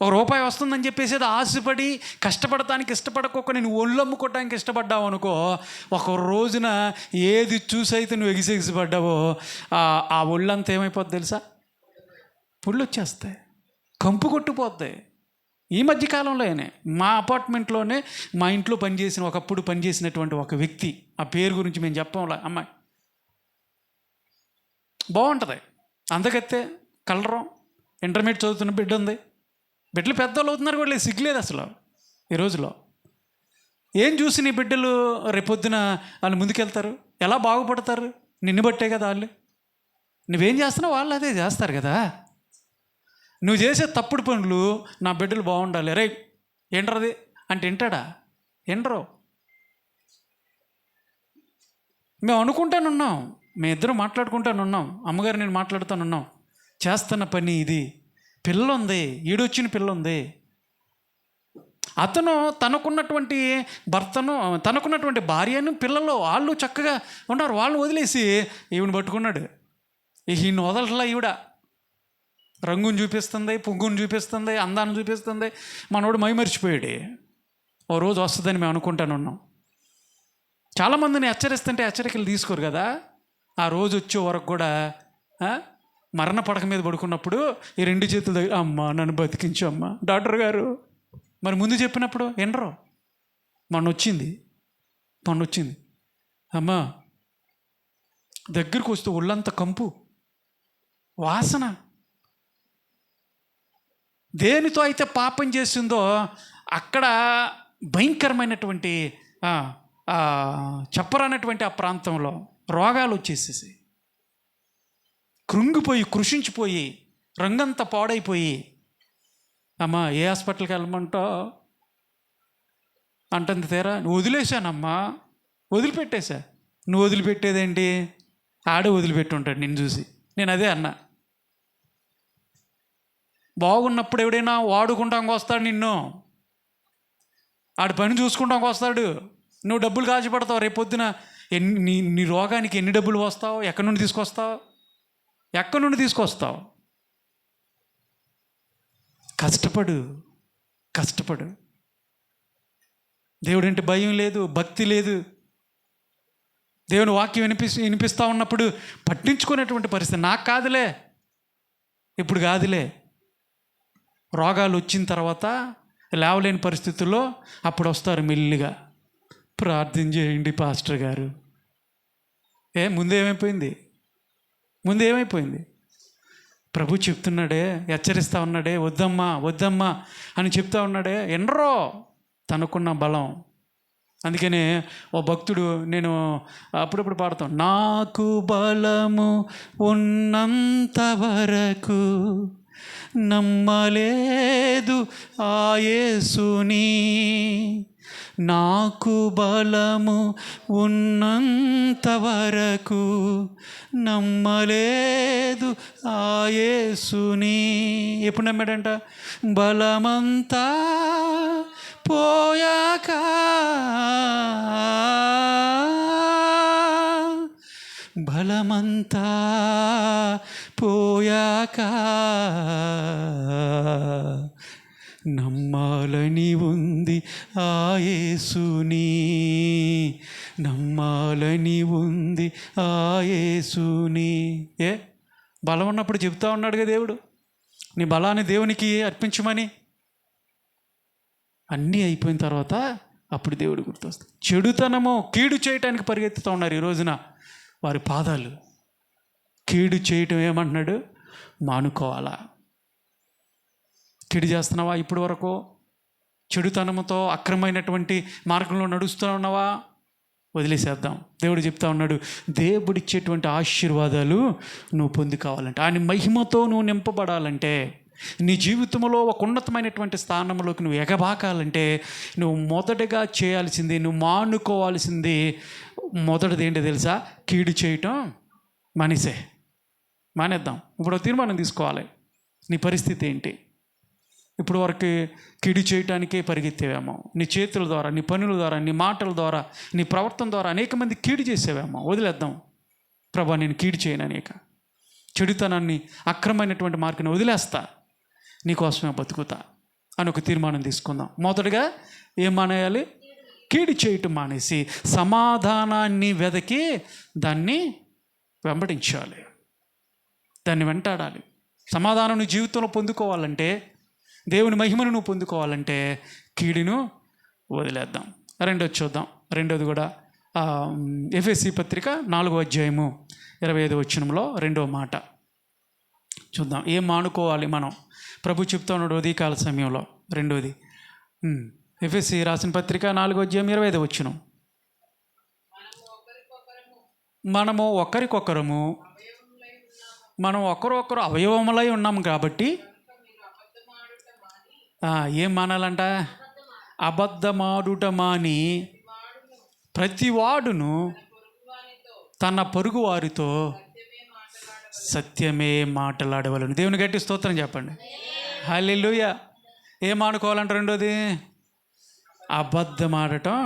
₹1 వస్తుందని చెప్పేసి ఆశపడి కష్టపడటానికి ఇష్టపడకోక నువ్వు ఒళ్ళు అమ్ముకోవటానికి ఇష్టపడ్డావు అనుకో, ఒక రోజున ఏది చూసైతే నువ్వు ఎగిసిపడ్డావో ఆ ఒళ్ళంతా ఏమైపోద్ది తెలుసా? పుళ్ళు వచ్చేస్తాయి, కంపు కొట్టుపోతాయి. ఈ మధ్యకాలంలోనే మా అపార్ట్మెంట్లోనే మా ఇంట్లో ఒకప్పుడు పనిచేసినటువంటి ఒక వ్యక్తి, ఆ పేరు గురించి మేము చెప్పంలా, అమ్మాయి బాగుంటుంది, అందగత్తే, కలరం, ఇంటర్మీడియట్ చదువుతున్న బిడ్డ ఉంది. బిడ్డలు పెద్దవాళ్ళు అవుతున్నారు కూడా, సిగ్గులేదు అసలు ఈ రోజులో. ఏం చూసి నీ బిడ్డలు రేపొద్దున వాళ్ళు ముందుకెళ్తారు, ఎలా బాగుపడతారు? నిన్ను బట్టే కదా వాళ్ళు. నువ్వేం చేస్తున్నావు వాళ్ళు అదే చేస్తారు కదా. నువ్వు చేసే తప్పుడు పనులు నా బిడ్డలు బాగుండాలి, రే ఏంట్రది అంటే వింటాడా? వినరు. మేము అనుకుంటానున్నాం, మీ ఇద్దరం మాట్లాడుకుంటానున్నాం, అమ్మగారు నేను మాట్లాడుతానున్నాం. చేస్తున్న పని ఇది. పిల్ల ఉంది, ఈడొచ్చిన పిల్ల ఉంది. అతను తనకున్నటువంటి భర్తను, తనకున్నటువంటి భార్యను, పిల్లలు వాళ్ళు చక్కగా ఉన్నారు. వాళ్ళని వదిలేసి ఈవిని పట్టుకున్నాడు. ఈయన వదలట్లా. ఈవిడ రంగుని చూపిస్తుంది, పుగ్గుని చూపిస్తుంది, అందాన్ని చూపిస్తుంది. మనోడు మైమరిచిపోయాడు. ఓ రోజు వస్తుందని మేము అనుకుంటానున్నాం. చాలామందిని హెచ్చరిస్తుంటే హెచ్చరికలు తీసుకోరు కదా. ఆ రోజు వచ్చే వరకు కూడా మరణ పడక మీద పడుకున్నప్పుడు ఈ 2 చేతుల దగ్గర, అమ్మ నన్ను బతికించు అమ్మ డాక్టర్ గారు. మరి ముందు చెప్పినప్పుడు వినరు. మొన్న వచ్చింది అమ్మ దగ్గరికి వస్తూ ఒళ్ళంత కంపు, వాసన. దేనితో అయితే పాపం చేసిందో అక్కడ భయంకరమైనటువంటి చెప్పరానటువంటి ఆ ప్రాంతంలో రోగాలు వచ్చేసేసి కృంగిపోయి, కృషించిపోయి, రంగంతా పాడైపోయి, అమ్మా ఏ హాస్పిటల్కి వెళ్ళమంటావు అంటుంది. తీరా నువ్వు వదిలేశానమ్మా, వదిలిపెట్టేశా. నువ్వు వదిలిపెట్టేదేంటి? ఆడే వదిలిపెట్టి ఉంటాడు నిన్ను చూసి. నేను అదే అన్నా. బాగున్నప్పుడు ఎవడైనా వాడుకుంటానికి వస్తాడు నిన్ను, ఆడి పని చూసుకుంటానికి వస్తాడు. నువ్వు డబ్బులు కాచిపడతావు. రేపొద్దున నీ రోగానికి ఎన్ని డబ్బులు వస్తావు? ఎక్కడి నుండి తీసుకొస్తావు? కష్టపడు. దేవుడంటే భయం లేదు, భక్తి లేదు. దేవుని వాక్యం వినిపిస్తూ ఉన్నప్పుడు పట్టించుకునేటువంటి పరిస్థితి. నాకు కాదులే, ఇప్పుడు కాదులే. రోగాలు వచ్చిన తర్వాత లేవలేని పరిస్థితుల్లో అప్పుడు వస్తారు మెల్లిగా. ప్రార్థన చేయండి పాస్టర్ గారు. ముందేమైపోయింది? ప్రభు చెప్తున్నాడే, హెచ్చరిస్తూ ఉన్నాడే, వద్దమ్మా అని చెప్తా ఉన్నాడే. ఎనరో తనకున్న బలం. అందుకనే ఓ భక్తుడు, నేను అప్పుడప్పుడు పాడతాను, నాకు బలము ఉన్నంత వరకు నమ్మలేదు ఆ యేసుని, నాకు బలము ఉన్నంత వరకు నమ్మలేదు ఆ యేసుని. ఎప్పుడు నమ్మాడంట? బలమంతా పోయాక, బలమంతా పోయాక నమ్మాలని ఉంది ఆ యేసుని, నమ్మాలని ఉంది ఆ యేసుని. బలం ఉన్నప్పుడు చెప్తా ఉన్నాడుగా దేవుడు, నీ బలాన్ని దేవునికి అర్పించమని. అన్నీ అయిపోయిన తర్వాత అప్పుడు దేవుడు గుర్తొస్తాడు. చెడుతనము, కీడు చేయటానికి పరిగెత్తుతూ ఉన్నారు ఈ రోజున వారి పాదాలు. కీడు చేయటం ఏమంటున్నాడు? మానుకోవాలా. కీడు చేస్తున్నావా? ఇప్పటి వరకు చెడుతనంతో అక్రమైనటువంటి మార్గంలో నడుస్తూ ఉన్నావా? వదిలేసేద్దాం. దేవుడు చెప్తా ఉన్నాడు, దేవుడిచ్చేటువంటి ఆశీర్వాదాలు నువ్వు పొంది కావాలంటే, ఆయన మహిమతో నువ్వు నింపబడాలంటే, నీ జీవితంలో ఒక ఉన్నతమైనటువంటి స్థానంలోకి నువ్వు ఎగబాకాలంటే, నువ్వు మొదటగా చేయాల్సింది, నువ్వు మానుకోవాల్సింది మొదటిది ఏంటో తెలుసా? కీడు చేయటం మానేద్దాం. ఇప్పుడు తీర్మానం తీసుకోవాలి. నీ పరిస్థితి ఏంటి? ఇప్పుడు వరకు కీడు చేయటానికే పరిగెత్తేవేమో. నీ చేతుల ద్వారా, నీ పనుల ద్వారా, నీ మాటల ద్వారా, నీ ప్రవర్తన ద్వారా అనేక మంది కీడు చేసేవేమో. వదిలేద్దాం. ప్రభా నేను కీడు చేయను, అనేక చెడుతనాన్ని, అక్రమైనటువంటి మార్గాన్ని వదిలేస్తా, నీకోసమే బతుకుతా అని ఒక తీర్మానం తీసుకుందాం. మొదటగా ఏం మానేయాలి? కీడు చేయటం మానేసి సమాధానాన్ని వెదకి దాన్ని వెంబడించాలి, దాన్ని వెంటాడాలి. సమాధానం నీ జీవితంలో పొందుకోవాలంటే, దేవుని మహిమను నువ్వు పొందుకోవాలంటే కీడును వదిలేద్దాం. రెండోది చూద్దాం. రెండోది కూడా ఎఫెసీ పత్రిక 4వ అధ్యాయము 25వ వచనంలో 2వ మాట చూద్దాం. ఏం మానుకోవాలి మనం? ప్రభు చెప్తా ఉన్నాడు ఉదయకాల సమయంలో. రెండోది ఎఫెసీ రాసిన పత్రిక 4వ అధ్యాయం 25వ వచనం. మనము ఒకరికొకరము అవయవములై ఉన్నాము కాబట్టి ఏం మానాలంట? అబద్ధమాడుట మాని ప్రతివాడును తన పొరుగు వారితో సత్యమే మాట్లాడవలను. దేవుని గట్టి స్తోత్రం చెప్పండి. హల్లెలూయా. ఏం ఆడుకోవాలంట? రెండోది అబద్ధం ఆడటం.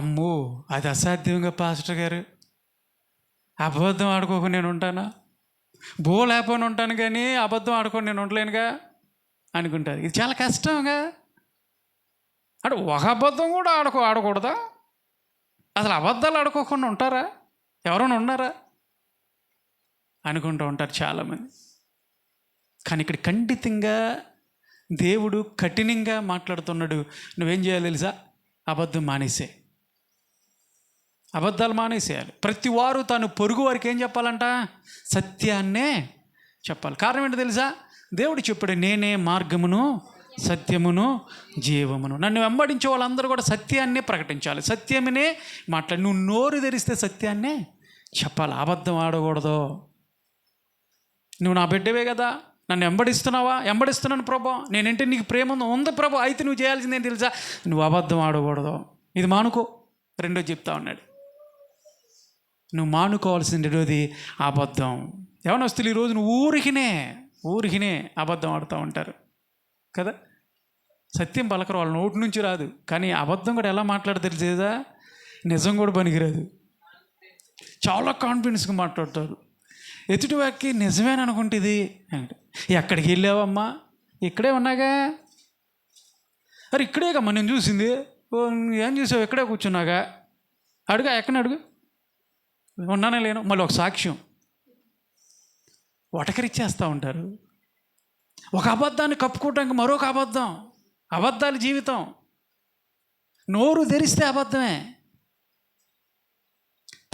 అమ్మో, అది అసాధ్యంగా పాస్టర్ గారు. అబద్ధం ఆడుకోకుండా నేను ఉంటానా? లేకపోయినా ఉంటాను, కానీ అబద్ధం ఆడుకొని నేను ఉండలేనుగా అనుకుంటారు. ఇది చాలా కష్టంగా. అంటే ఒక అబద్ధం కూడా ఆడకూడదా? అసలు అబద్ధాలు ఆడుకోకుండా ఉంటారా? ఎవరైనా ఉన్నారా? అనుకుంటూ ఉంటారు చాలామంది. కానీ ఇక్కడ ఖండితంగా దేవుడు కఠినంగా మాట్లాడుతున్నాడు. నువ్వేం చేయాలి తెలుసా? అబద్ధం మానేసే. అబద్ధాలు మానేసేయాలి. ప్రతి వారు తను పొరుగు వారికి ఏం చెప్పాలంట? సత్యాన్నే చెప్పాలి. కారణం ఏంటో తెలుసా? దేవుడు చెప్పాడు, నేనే మార్గమును సత్యమును జీవమును. నన్ను వెంబడించే వాళ్ళందరూ కూడా సత్యాన్నే ప్రకటించాలి, సత్యమునే మాట్లాడి. నువ్వు నోరు తెరిస్తే సత్యాన్నే చెప్పాలి, అబద్ధం ఆడకూడదు. నువ్వు నా బిడ్డవే కదా, నన్ను వెంబడిస్తున్నావా? వెంబడిస్తున్నాను ప్రభా, నేనంటే నీకు ప్రేమ ఉంది ప్రభా, అయితే నువ్వు చేయాల్సిందేం తెలుసా? నువ్వు అబద్ధం ఆడకూడదు. ఇది మానుకో. రెండో చెప్తా ఉన్నాడు, నువ్వు మానుకోవాల్సింది అబద్ధం. యవనస్తులు ఈరోజు నువ్వు ఊరికినే అబద్ధం ఆడుతూ ఉంటారు కదా. సత్యం పలకరు, వాళ్ళ నోటి నుంచి రాదు. కానీ అబద్ధం కూడా ఎలా మాట్లాడతారు తెలుసా? నిజం కూడా పనికిరాదు. చాలా కాన్ఫిడెన్స్గా మాట్లాడతారు. ఎదుటి వాక్కి నిజమేననుకుంటుంది. ఎక్కడికి వెళ్ళావమ్మా? ఇక్కడే ఉన్నాగా. అరే ఇక్కడే కమ్మా నేను చూసింది. ఏం చూసావు? ఇక్కడే కూర్చున్నాగా. అడుగు, ఎక్కడ అడుగు, ఉన్నానే లేను. మళ్ళీ ఒక సాక్ష్యం వటకరిచ్చేస్తూ ఉంటారు. ఒక అబద్ధాన్ని కప్పుకోవడానికి మరొక అబద్ధం. అబద్ధాల జీవితం. నోరు తెరిస్తే అబద్ధమే.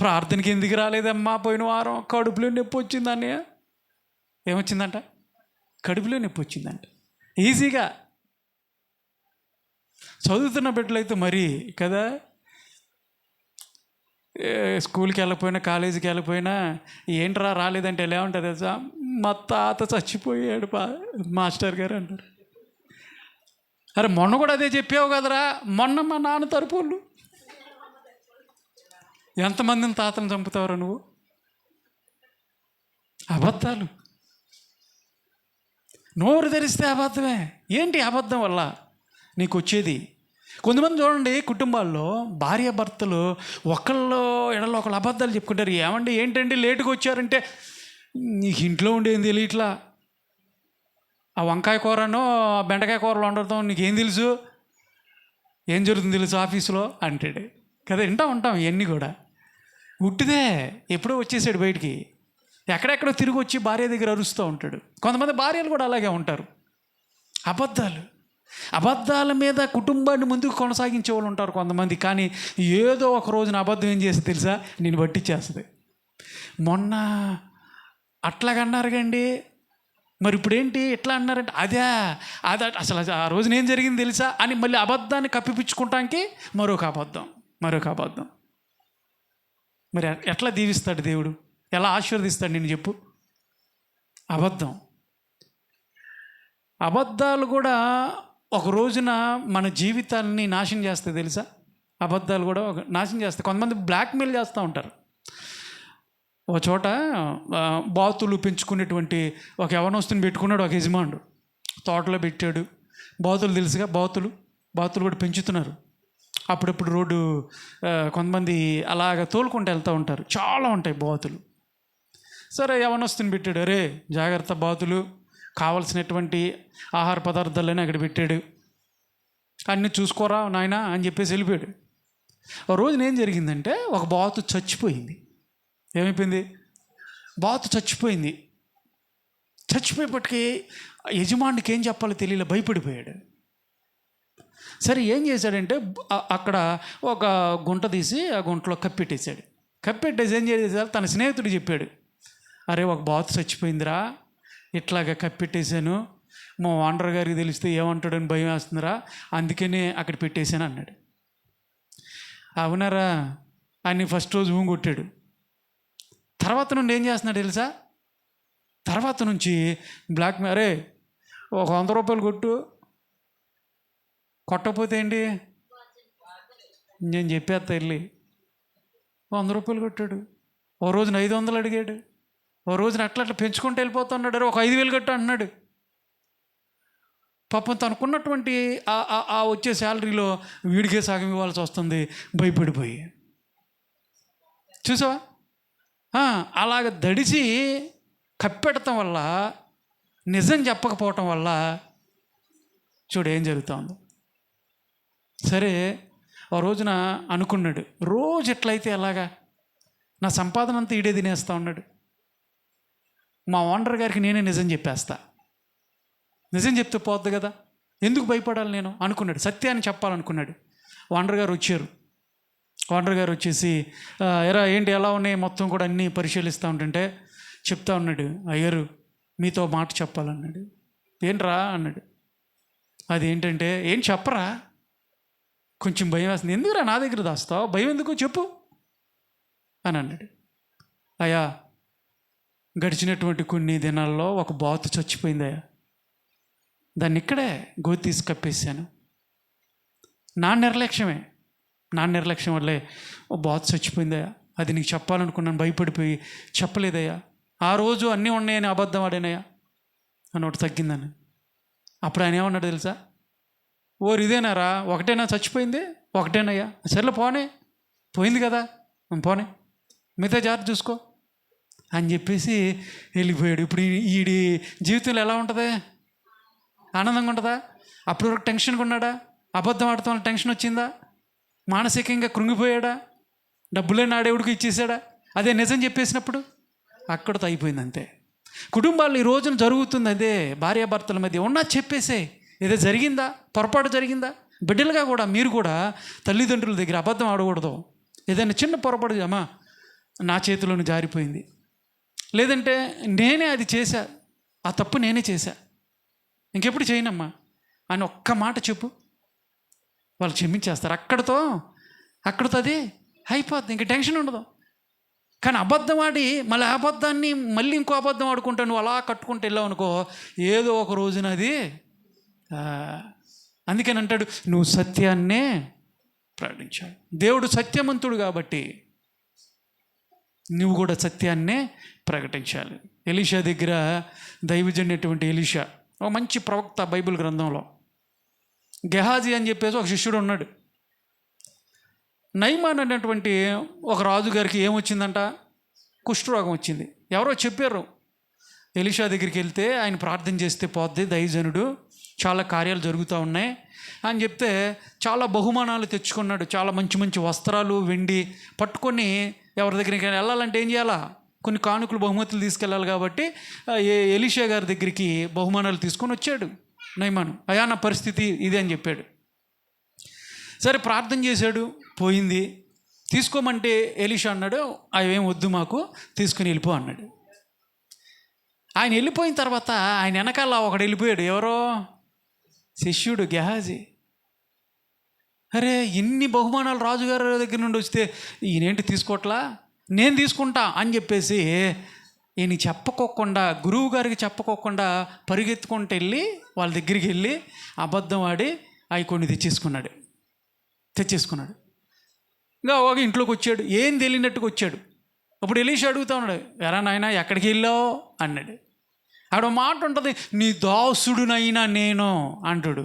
ప్రార్థనకి ఎందుకు రాలేదమ్మా? పోయిన వారం కడుపులో నొప్పి వచ్చిందని. ఏమొచ్చిందంట? కడుపులో నొప్పి వచ్చిందంట. ఈజీగా చదువుతున్న బిడ్డలైతే మరీ కదా, స్కూల్కి వెళ్ళకపోయినా కాలేజీకి వెళ్ళకపోయినా ఏంట్రా రాలేదంటే ఎలా ఉంటుంది తెలుసా? మా తాత చచ్చిపోయాడు మాస్టర్ గారు అంటారు. అరే మొన్న కూడా అదే చెప్పావు కదరా. మొన్న మా నాన్న తరపుళ్ళు. ఎంతమందిని తాతను చంపుతావురా నువ్వు? అబద్ధాలు. నోరు తెరిస్తే అబద్ధమే. ఏంటి అబద్ధం వల్ల నీకు వచ్చేది? కొంతమంది చూడండి, కుటుంబాల్లో భార్యాభర్తలు ఒకళ్ళు ఎడలో ఒకళ్ళు అబద్ధాలు చెప్పుకుంటారు. ఏమండి ఏంటండి లేటుగా వచ్చారంటే, నీకు ఇంట్లో ఉండేది తెలియట్లా, ఆ వంకాయ కూరనో బెండకాయ కూరలో వండటం నీకేం తెలుసు? ఏం జరుగుతుంది తెలుసు ఆఫీసులో అంటాడు కదా. వింటూ ఉంటాం ఇవన్నీ కూడా. ఉట్టిదే. ఎప్పుడో వచ్చేసాడు బయటికి. ఎక్కడెక్కడో తిరిగి వచ్చి భార్య దగ్గర అరుస్తూ ఉంటాడు. కొంతమంది భార్యలు కూడా అలాగే ఉంటారు. అబద్ధాల మీద కుటుంబాన్ని ముందుకు కొనసాగించే వాళ్ళు ఉంటారు కొంతమంది. కానీ ఏదో ఒక రోజున అబద్ధం ఏం చేస్తే తెలుసా? నేను పట్టించేస్తుంది. మొన్న అట్లాగన్నారు కండి, మరి ఇప్పుడేంటి ఇట్లా అన్నారంటే అదే అసలు ఆ రోజున ఏం జరిగింది తెలుసా అని మళ్ళీ అబద్ధాన్ని కప్పిపుచ్చుకోవటానికి మరొక అబద్ధం. మరి ఎట్లా దీవిస్తాడు దేవుడు? ఎలా ఆశీర్వదిస్తాడు నేను చెప్పు? అబద్ధాలు కూడా ఒక రోజున మన జీవితాన్ని నాశనం చేస్తాయి తెలుసా? అబద్ధాలు కూడా నాశనం చేస్తాయి. కొంతమంది బ్లాక్మెయిల్ చేస్తూ ఉంటారు. ఒక చోట బాతులు పెంచుకునేటువంటి ఒక యవనస్తుని పెట్టుకున్నాడు ఒక యజమానుడు. తోటలో పెట్టాడు. బాతులు తెలుసుగా, బాతులు కూడా పెంచుతున్నారు. అప్పుడప్పుడు రోడ్డు కొంతమంది అలాగ తోలుకుంటూ వెళ్తూ ఉంటారు. చాలా ఉంటాయి బాతులు. సరే యవనస్తుని పెట్టాడు. అరే జాగ్రత్త, బాతులు కావలసినటువంటి ఆహార పదార్థాలని అక్కడ పెట్టాడు. అన్నీ చూసుకోరా నాయనా అని చెప్పేసి వెళ్ళిపోయాడు. ఒక రోజున ఏం జరిగిందంటే, ఒక బాతు చచ్చిపోయింది. ఏమైపోయింది? బాతు చచ్చిపోయింది. చచ్చిపోయేపటికి యజమానికి ఏం చెప్పాలో తెలియలే, భయపడిపోయాడు. సరే ఏం చేశాడంటే, అక్కడ ఒక గుంట తీసి ఆ గుంటలో కప్పెట్టేసి ఏం చేశారు, తన స్నేహితుడు చెప్పాడు, అరే ఒక బాతు చచ్చిపోయిందిరా, ఇట్లాగా కప్పెట్టేశాను, మా ఓనర్ గారికి తెలిస్తే ఏమంటాడని భయం వేస్తుందిరా, అందుకనే అక్కడ పెట్టేశాను అన్నాడు. అవునారా అని ఫస్ట్ రోజు కొట్టాడు. తర్వాత నుండి ఏం చేస్తున్నాడు తెలుసా? తర్వాత నుంచి అరే ఒక 100 రూపాయలు కొట్టకపోతే ఏంటి, నేను చెప్పేస్తా వెళ్ళి 100 రూపాయలు కొట్టాడు. ఓ రోజున 500 అడిగాడు, ఓ రోజున అట్లా పెంచుకుంటూ వెళ్ళిపోతున్నాడు. ఒక 5,000 కట్టు అంటున్నాడు. పాపం తనకున్నటువంటి ఆ వచ్చే శాలరీలో వీడికే సగం ఇవ్వాల్సి వస్తుంది, భయపడిపోయి. చూసావా? అలాగ దడిచి కప్పెడటం వల్ల, నిజం చెప్పకపోవటం వల్ల చూడు ఏం జరుగుతుందో. సరే, ఆ రోజున అనుకున్నాడు, రోజు ఎట్లయితే ఎలాగా, నా సంపాదన అంతా ఈడే తినేస్తా ఉన్నాడు, మా ఓనర్ గారికి నేనే నిజం చెప్పేస్తా, నిజం చెప్తే పోద్ది కదా, ఎందుకు భయపడాలి నేను అనుకున్నాడు. సత్యాన్ని చెప్పాలనుకున్నాడు. ఓనర్ గారు వచ్చారు. ఓనర్ గారు వచ్చేసి, ఎరా ఏంటి ఎలా ఉన్నాయి మొత్తం కూడా అన్నీ పరిశీలిస్తూ ఉంటుంటే చెప్తా ఉన్నాడు. అయ్యారు మీతో మాట చెప్పాలన్నాడు. ఏంట్రా అన్నాడు. అదేంటంటే, ఏం చెప్పరా, కొంచెం భయం వేస్తుంది. ఎందుకురా నా దగ్గర దాస్తావు, భయం ఎందుకు చెప్పు అని అన్నాడు. అయ్యా, గడిచినటువంటి కొన్ని దినాల్లో ఒక బాతు చచ్చిపోయిందయ్యా, దాన్ని ఇక్కడే గోతి తీసి కప్పేశాను. నా నిర్లక్ష్యం వల్లే ఓ బాతు చచ్చిపోయిందయ్యా, అది నీకు చెప్పాలనుకున్నాను, భయపడిపోయి చెప్పలేదయ్యా. ఆ రోజు అన్నీ ఉన్నాయని అబద్ధం ఆడానయ్యా అని ఒకటి తగ్గిందని. అప్పుడు ఆయన ఏమన్నాడు తెలుసా? ఓరు ఇదేనారా, ఒకటేనా చచ్చిపోయింది, ఒకటేనయ్యా, సర్లే పోనే, పోయింది కదా పోనే, మిగతా జాగ్రత్త చూసుకో అని చెప్పేసి వెళ్ళిపోయాడు. ఇప్పుడు ఈడి జీవితంలో ఎలా ఉంటుంది? ఆనందంగా ఉంటుందా? అప్పుడు వరకు టెన్షన్గా ఉన్నాడా? అబద్ధం ఆడటం వల్ల టెన్షన్ వచ్చిందా? మానసికంగా కృంగిపోయాడా? డబ్బులేని ఆడేవుడికి ఇచ్చేసాడా? అదే నిజం చెప్పేసినప్పుడు అక్కడితో అయిపోయింది అంతే. కుటుంబాల్లో ఈ రోజున జరుగుతుంది అదే. భార్యాభర్తల మధ్య ఉన్నా చెప్పేసే, ఏదో జరిగిందా, పొరపాటు జరిగిందా, బిడ్డలుగా కూడా మీరు కూడా తల్లిదండ్రుల దగ్గర అబద్ధం ఆడకూడదు. ఏదైనా చిన్న పొరపాటు, అమ్మా నా చేతిలోని జారిపోయింది, లేదంటే నేనే అది చేశా, ఆ తప్పు నేనే చేశా, ఇంకెప్పుడు చేయనమ్మా అని ఒక్క మాట చెప్పు, వాళ్ళు క్షమించేస్తారు. అక్కడితో అది అయిపోద్ది, ఇంక టెన్షన్ ఉండదు. కానీ అబద్ధం ఆడి మళ్ళీ అబద్ధాన్ని మళ్ళీ ఇంకో అబద్ధం ఆడుకుంటా నువ్వు అలా కట్టుకుంటూ వెళ్ళావు అనుకో, ఏదో ఒక రోజున అది. అందుకని అంటాడు, నువ్వు సత్యాన్నే ప్రకటించాలి. దేవుడు సత్యవంతుడు కాబట్టి నువ్వు కూడా సత్యాన్నే ప్రకటించాలి. ఎలీషా దగ్గర దైవజన్యటువంటి ఎలీషా ఒక మంచి ప్రవక్త. బైబిల్ గ్రంథంలో గెహాజీ అని చెప్పేసి ఒక శిష్యుడు ఉన్నాడు. నయమాన్ అనేటువంటి ఒక రాజుగారికి ఏమొచ్చిందంట? కుష్ఠరోగం వచ్చింది. ఎవరో చెప్పారు, ఎలీషా దగ్గరికి వెళ్తే ఆయన ప్రార్థన చేస్తే పోద్ది, దైవజనుడు చాలా కార్యాలు జరుగుతూ ఉన్నాయి అని చెప్తే చాలా బహుమానాలు తెచ్చుకున్నాడు. చాలా మంచి మంచి వస్త్రాలు, వెండి పట్టుకొని ఎవరి దగ్గరికి వెళ్ళాలంటే ఏం చేయాలా, కొన్ని కానుకలు బహుమతులు తీసుకెళ్ళాలి. కాబట్టి ఎలీషా గారి దగ్గరికి బహుమానాలు తీసుకొని వచ్చాడు నయమాను. అయా నా పరిస్థితి ఇది అని చెప్పాడు. సరే ప్రార్థన చేశాడు, పోయింది. తీసుకోమంటే ఎలీషా అన్నాడు, అవేం వద్దు మాకు, తీసుకుని వెళ్ళిపో అన్నాడు. ఆయన వెళ్ళిపోయిన తర్వాత ఆయన వెనకాల ఒకడు వెళ్ళిపోయాడు. ఎవరో శిష్యుడు గెహాజీ. అరే ఇన్ని బహుమానాలు రాజుగారి దగ్గర నుండి వస్తే ఈయనేంటి తీసుకోవట్లా, నేను తీసుకుంటా అని చెప్పేసి ఈయన చెప్పుకోకుండా, గురువు గారికి చెప్పుకోకుండా పరిగెత్తుకుంటూ వెళ్ళి వాళ్ళ దగ్గరికి వెళ్ళి అబద్ధం ఆడి అవి కొన్ని తెచ్చేసుకున్నాడు. ఇంకా ఒక ఇంట్లోకి వచ్చాడు, ఏం తెలియనట్టుగా వచ్చాడు. అప్పుడు ఎలీషా అడుగుతా ఉన్నాడు, ఎరా నాయనా ఎక్కడికి వెళ్ళావు అన్నాడు. ఆడ మాట ఉంటుంది, నీ దాసుడునైనా నేను అంటాడు.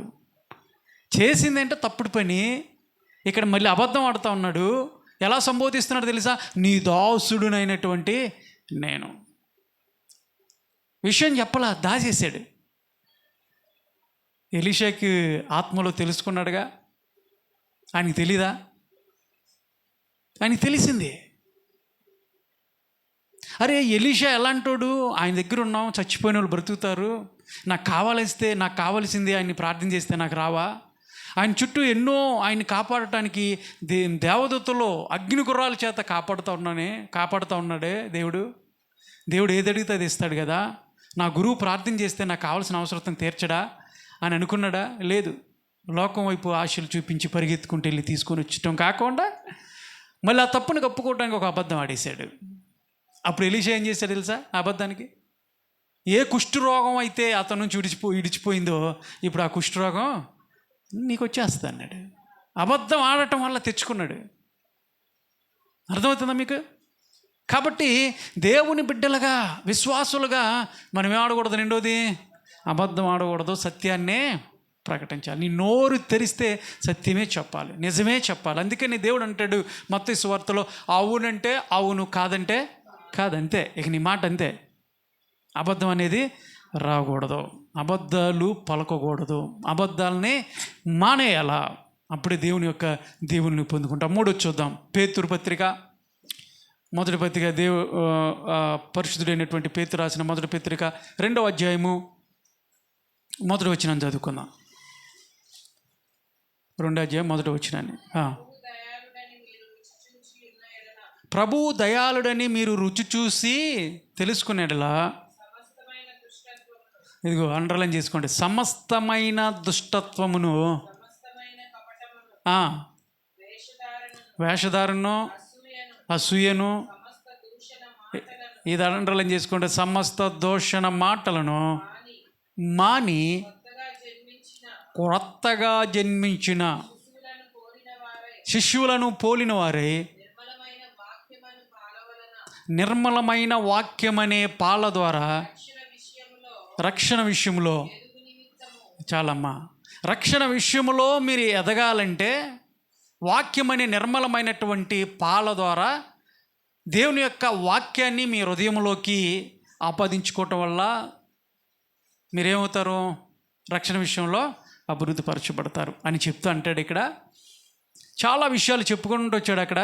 చేసిందంటే తప్పుడు పని. ఇక్కడ మళ్ళీ అబద్ధం ఆడుతూ ఉన్నాడు. ఎలా సంబోధిస్తున్నాడు తెలుసా? నీ దాసుడునైనటువంటి నేను. విషయం చెప్పలా, దాచేసాడు. ఎలీషాకి ఆత్మలో తెలుసుకున్నాడుగా, ఆయనకి తెలీదా? ఆయనకి తెలిసింది. అరే ఎలీషా ఎలాంటోడు, ఆయన దగ్గర ఉన్నాం, చచ్చిపోయిన వాళ్ళు బ్రతుకుతారు, నాకు కావాల్సింది ఆయన్ని ప్రార్థన చేస్తే నాకు రావా? ఆయన చుట్టూ ఎన్నో ఆయన్ని కాపాడటానికి దేవదూతలో అగ్ని గుర్రాల చేత కాపాడుతూ ఉన్నాడే దేవుడు ఏది అడిగితే అది ఇస్తాడు కదా. నా గురువు ప్రార్థన చేస్తే నాకు కావాల్సిన అవసరం తీర్చడా అని అనుకున్నాడా? లేదు. లోకం వైపు ఆశలు చూపించి పరిగెత్తుకుంటూ వెళ్ళి తీసుకొని వచ్చటం కాకుండా మళ్ళీ ఆ తప్పును కప్పుకోవడానికి ఒక అబద్ధం ఆడేశాడు. అప్పుడు ఎలీషా ఏం చేశాడు తెలుసా? ఆ అబద్ధానికి ఏ కుష్ఠరోగం అయితే అతను నుంచి ఇడిచిపోయిందో ఇప్పుడు ఆ కుష్ఠరోగం నీకు వచ్చేస్తుంది అన్నాడు. అబద్ధం ఆడటం వల్ల తెచ్చుకున్నాడు. అర్థమవుతుందా మీకు? కాబట్టి దేవుని బిడ్డలుగా, విశ్వాసులుగా మనం ఏం ఆడకూడదు? రెండోది, అబద్ధం ఆడకూడదు, సత్యాన్నే ప్రకటించాలి. నీ నోరు తెరిస్తే సత్యమే చెప్పాలి, నిజమే చెప్పాలి. అందుకని దేవుడు అంటాడు మత్తయి సువార్తలో, అవునంటే అవును, కాదంటే కాదంతే. ఇక నీ మాట అంతే. అబద్ధం అనేది రాకూడదు, అబద్ధాలు పలకకూడదు, అబద్ధాలని మానేయాలా. అప్పుడే దేవుని పొందుకుంటాం. మూడోది చూద్దాం. పేతురు పత్రిక, మొదటి పత్రిక, పరిశుద్ధుడైనటువంటి పేతురు రాసిన మొదటి పత్రిక 2వ అధ్యాయము 1వ వచనం చదువుకుందాం. 2వ అధ్యాయం 1వ వచనాన్ని. ప్రభువు దయాళుడని మీరు రుచి చూసి తెలుసుకునేలా, ఇదిగో అండర్లైన్ చేసుకోండి, సమస్తమైన దుష్టత్వమును, వేషధారను, అసూయను, ఇది అండర్లైన్ చేసుకోండి, సమస్త దూషణ మాటలను మాని కొత్తగా జన్మించిన శిశువులను పోలిన వారై నిర్మలమైన వాక్యమనే పాల ద్వారా రక్షణ విషయంలో, చాలమ్మా, రక్షణ విషయంలో మీరు ఎదగాలంటే వాక్యం అనే నిర్మలమైనటువంటి పాల ద్వారా దేవుని యొక్క వాక్యాన్ని మీ హృదయంలోకి ఆపాదించుకోవటం వల్ల మీరేమవుతారు? రక్షణ విషయంలో అభివృద్ధి పరచబడతారు అని చెప్తూ అంటాడు. ఇక్కడ చాలా విషయాలు చెప్పుకుంటూ వచ్చాడు అక్కడ,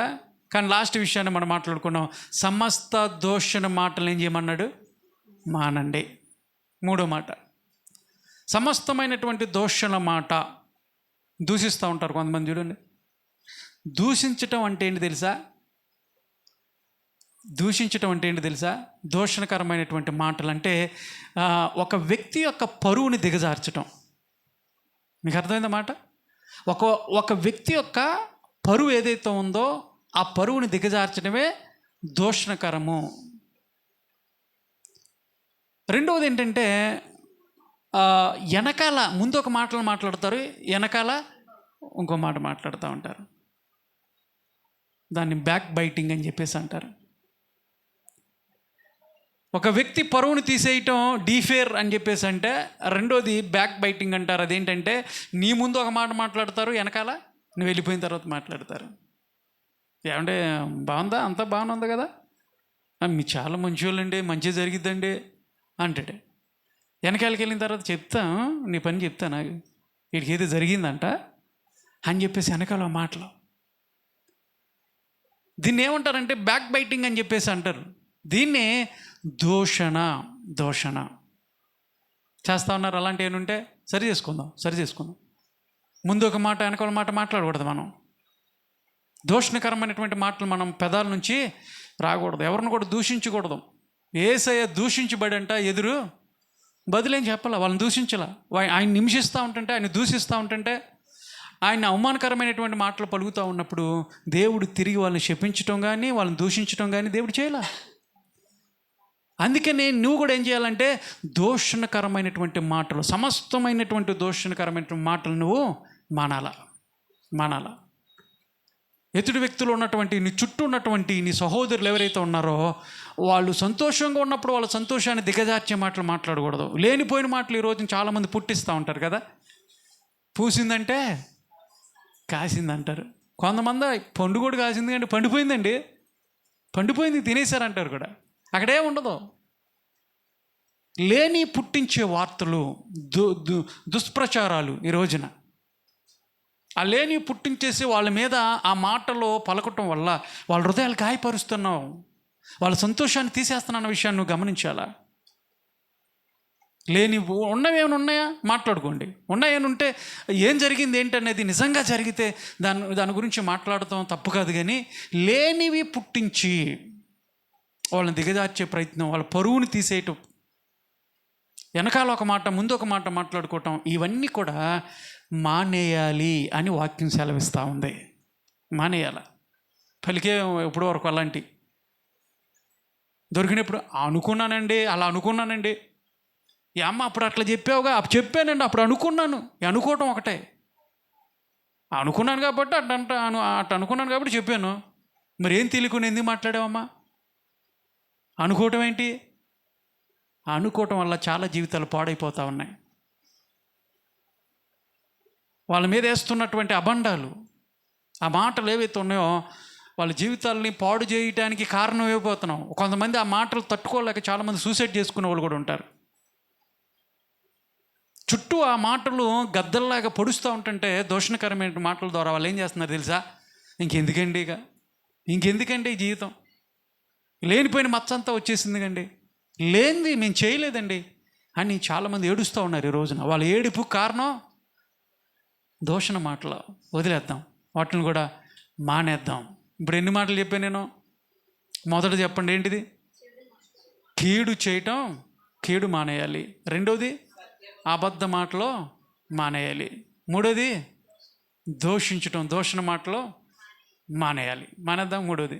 కానీ లాస్ట్ విషయాన్ని మనం మాట్లాడుకున్నాం. సమస్త దూషణ మాటలు ఏం చేయమన్నాడు? మానండి. మూడో మాట, సమస్తమైనటువంటి దూషణ మాట. దూషిస్తూ ఉంటారు కొంతమంది. చూడండి, దూషించటం అంటే ఏంటి తెలుసా? దూషించటం అంటే ఏంటి తెలుసా? దూషణకరమైనటువంటి మాటలు అంటే ఒక వ్యక్తి యొక్క పరువుని దిగజార్చటం. మీకు అర్థమైందా మాట? ఒక వ్యక్తి యొక్క పరువు ఏదైతే ఉందో ఆ పరువుని దిగజార్చడమే దూషణకరము. రెండవది ఏంటంటే, వెనకాల ముందు ఒక మాటలు మాట్లాడతారు, వెనకాల ఇంకో మాట మాట్లాడుతూ ఉంటారు. దాన్ని బ్యాక్ బైటింగ్ అని చెప్పేసి అంటారు. ఒక వ్యక్తి పరువుని తీసేయటం డీఫేర్ అని చెప్పేసి అంటే, రెండోది బ్యాక్ బైటింగ్ అంటారు. అదేంటంటే, నీ ముందు ఒక మాట మాట్లాడతారు, వెనకాల నువ్వు వెళ్ళిపోయిన తర్వాత మాట్లాడతారు. ఏమంటే బాగుందా, అంతా బాగానే ఉంది కదా, మీ చాలా మంచి వాళ్ళండి, మంచి జరిగిద్దండి అంటాడు. వెనకాలకి వెళ్ళిన తర్వాత నీ పని చెప్తా, నాకు వీడికి ఏదో జరిగిందంట అని చెప్పేసి వెనకాల మాటలు. దీన్ని ఏమంటారంటే బ్యాక్ బైటింగ్ అని చెప్పేసి అంటారు. దీన్నే దూషణ చేస్తూ ఉన్నారు. అలాంటి ఏముంటే సరి చేసుకుందాం. ముందు ఒక మాట వెనకాల మాట మాట్లాడకూడదు. మనం దూషణకరమైనటువంటి మాటలు మనం పెదాల నుంచి రాకూడదు. ఎవరిని కూడా దూషించకూడదు. యేసయ్య దూషించబడంట, ఎదురు బదులేం చెప్పాల, వాళ్ళని దూషించాల. ఆయన హింసిస్తూ ఉంటుంటే, ఆయన దూషిస్తూ ఉంటుంటే, ఆయన అవమానకరమైనటువంటి మాటలు పలుకుతూ ఉన్నప్పుడు దేవుడు తిరిగి వాళ్ళని శపించడం కానీ వాళ్ళని దూషించడం కానీ దేవుడు చేయాల. అందుకనే నువ్వు కూడా ఏం చేయాలంటే దూషణకరమైనటువంటి మాటలు, సమస్తమైనటువంటి దూషణకరమైనటువంటి మాటలు నువ్వు మానాల. ఎదుటి వ్యక్తులు ఉన్నటువంటి నీ చుట్టూ ఉన్నటువంటి నీ సహోదరులు ఎవరైతే ఉన్నారో వాళ్ళు సంతోషంగా ఉన్నప్పుడు వాళ్ళ సంతోషాన్ని దిగజార్చే మాటలు మాట్లాడకూడదు. లేనిపోయిన మాటలు ఈరోజు చాలామంది పుట్టిస్తూ ఉంటారు కదా. పూసిందంటే కాసిందంటారు. కొంతమంది పండు కూడా కాసింది అంటే పండిపోయింది తినేశారంటారు కూడా. అక్కడే ఉండదు. లేని పుట్టించే వార్తలు, దుష్ప్రచారాలు ఈ రోజున ఆ లేని పుట్టించేసి వాళ్ళ మీద ఆ మాటలు పలకటం వల్ల వాళ్ళ హృదయాలు గాయపరుస్తున్నావు, వాళ్ళ సంతోషాన్ని తీసేస్తున్న విషయాన్ని నువ్వు గమనించాలా. లేని ఉన్నవేమైనా ఉన్నాయా మాట్లాడుకోండి. ఉన్నాయని ఉంటే ఏం జరిగింది ఏంటనేది నిజంగా జరిగితే దాని గురించి మాట్లాడటం తప్పు కాదు. కానీ లేనివి పుట్టించి వాళ్ళని దిగజార్చే ప్రయత్నం, వాళ్ళ పరువుని తీసేయటం, వెనకాల ఒక మాట ముందు ఒక మాట మాట్లాడుకోవటం, ఇవన్నీ కూడా మానేయాలి అని వాక్యం సెలవిస్తూ ఉంది. మానేయాల. పలికే ఎప్పుడు వరకు అలాంటి దొరికినప్పుడు అలా అనుకున్నానండి, అమ్మ అప్పుడు అట్లా చెప్పావుగా, అప్పుడు చెప్పానండి, అప్పుడు అనుకున్నాను. అనుకోవటం ఒకటే. అనుకున్నాను కాబట్టి అట్ట అనుకున్నాను కాబట్టి చెప్పాను. మరి ఏం తెలియకుండా ఎందుకు మాట్లాడావమ్మా? అనుకోవటం ఏంటి? అనుకోవటం వల్ల చాలా జీవితాలు పాడైపోతూ ఉన్నాయి. వాళ్ళ మీద వేస్తున్నటువంటి అబండాలు, ఆ మాటలు ఏవైతే ఉన్నాయో వాళ్ళ జీవితాలని పాడు చేయడానికి కారణం అయిపోతున్నాం. కొంతమంది ఆ మాటలు తట్టుకోలేక చాలామంది సూసైడ్ చేసుకునే వాళ్ళు కూడా ఉంటారు. చుట్టూ ఆ మాటలు గద్దల్లాగా పొడుస్తూ ఉంటుంటే దోషణకరమైన మాటల ద్వారా వాళ్ళు ఏం చేస్తున్నారు తెలుసా? ఇంకెందుకండి ఈ జీవితం, లేనిపోయిన మచ్చంతా వచ్చేసింది కండి, లేనిది మేము చేయలేదండి అని చాలామంది ఏడుస్తూ ఉన్నారు ఈ రోజున. వాళ్ళ ఏడుపు కారణం దోషణ మాటలు. వదిలేద్దాం, వాటిని కూడా మానేద్దాం. ఇప్పుడు ఎన్ని మాటలు చెప్పాను నేను? మొదట చెప్పండి ఏంటిది? కీడు చేయటం, కీడు మానేయాలి. రెండోది అబద్ధ మాటలో మానేయాలి. మూడోది దోషించటం, దోషణ మాటలో మానేయాలి. మానేద్దాం. మూడోది.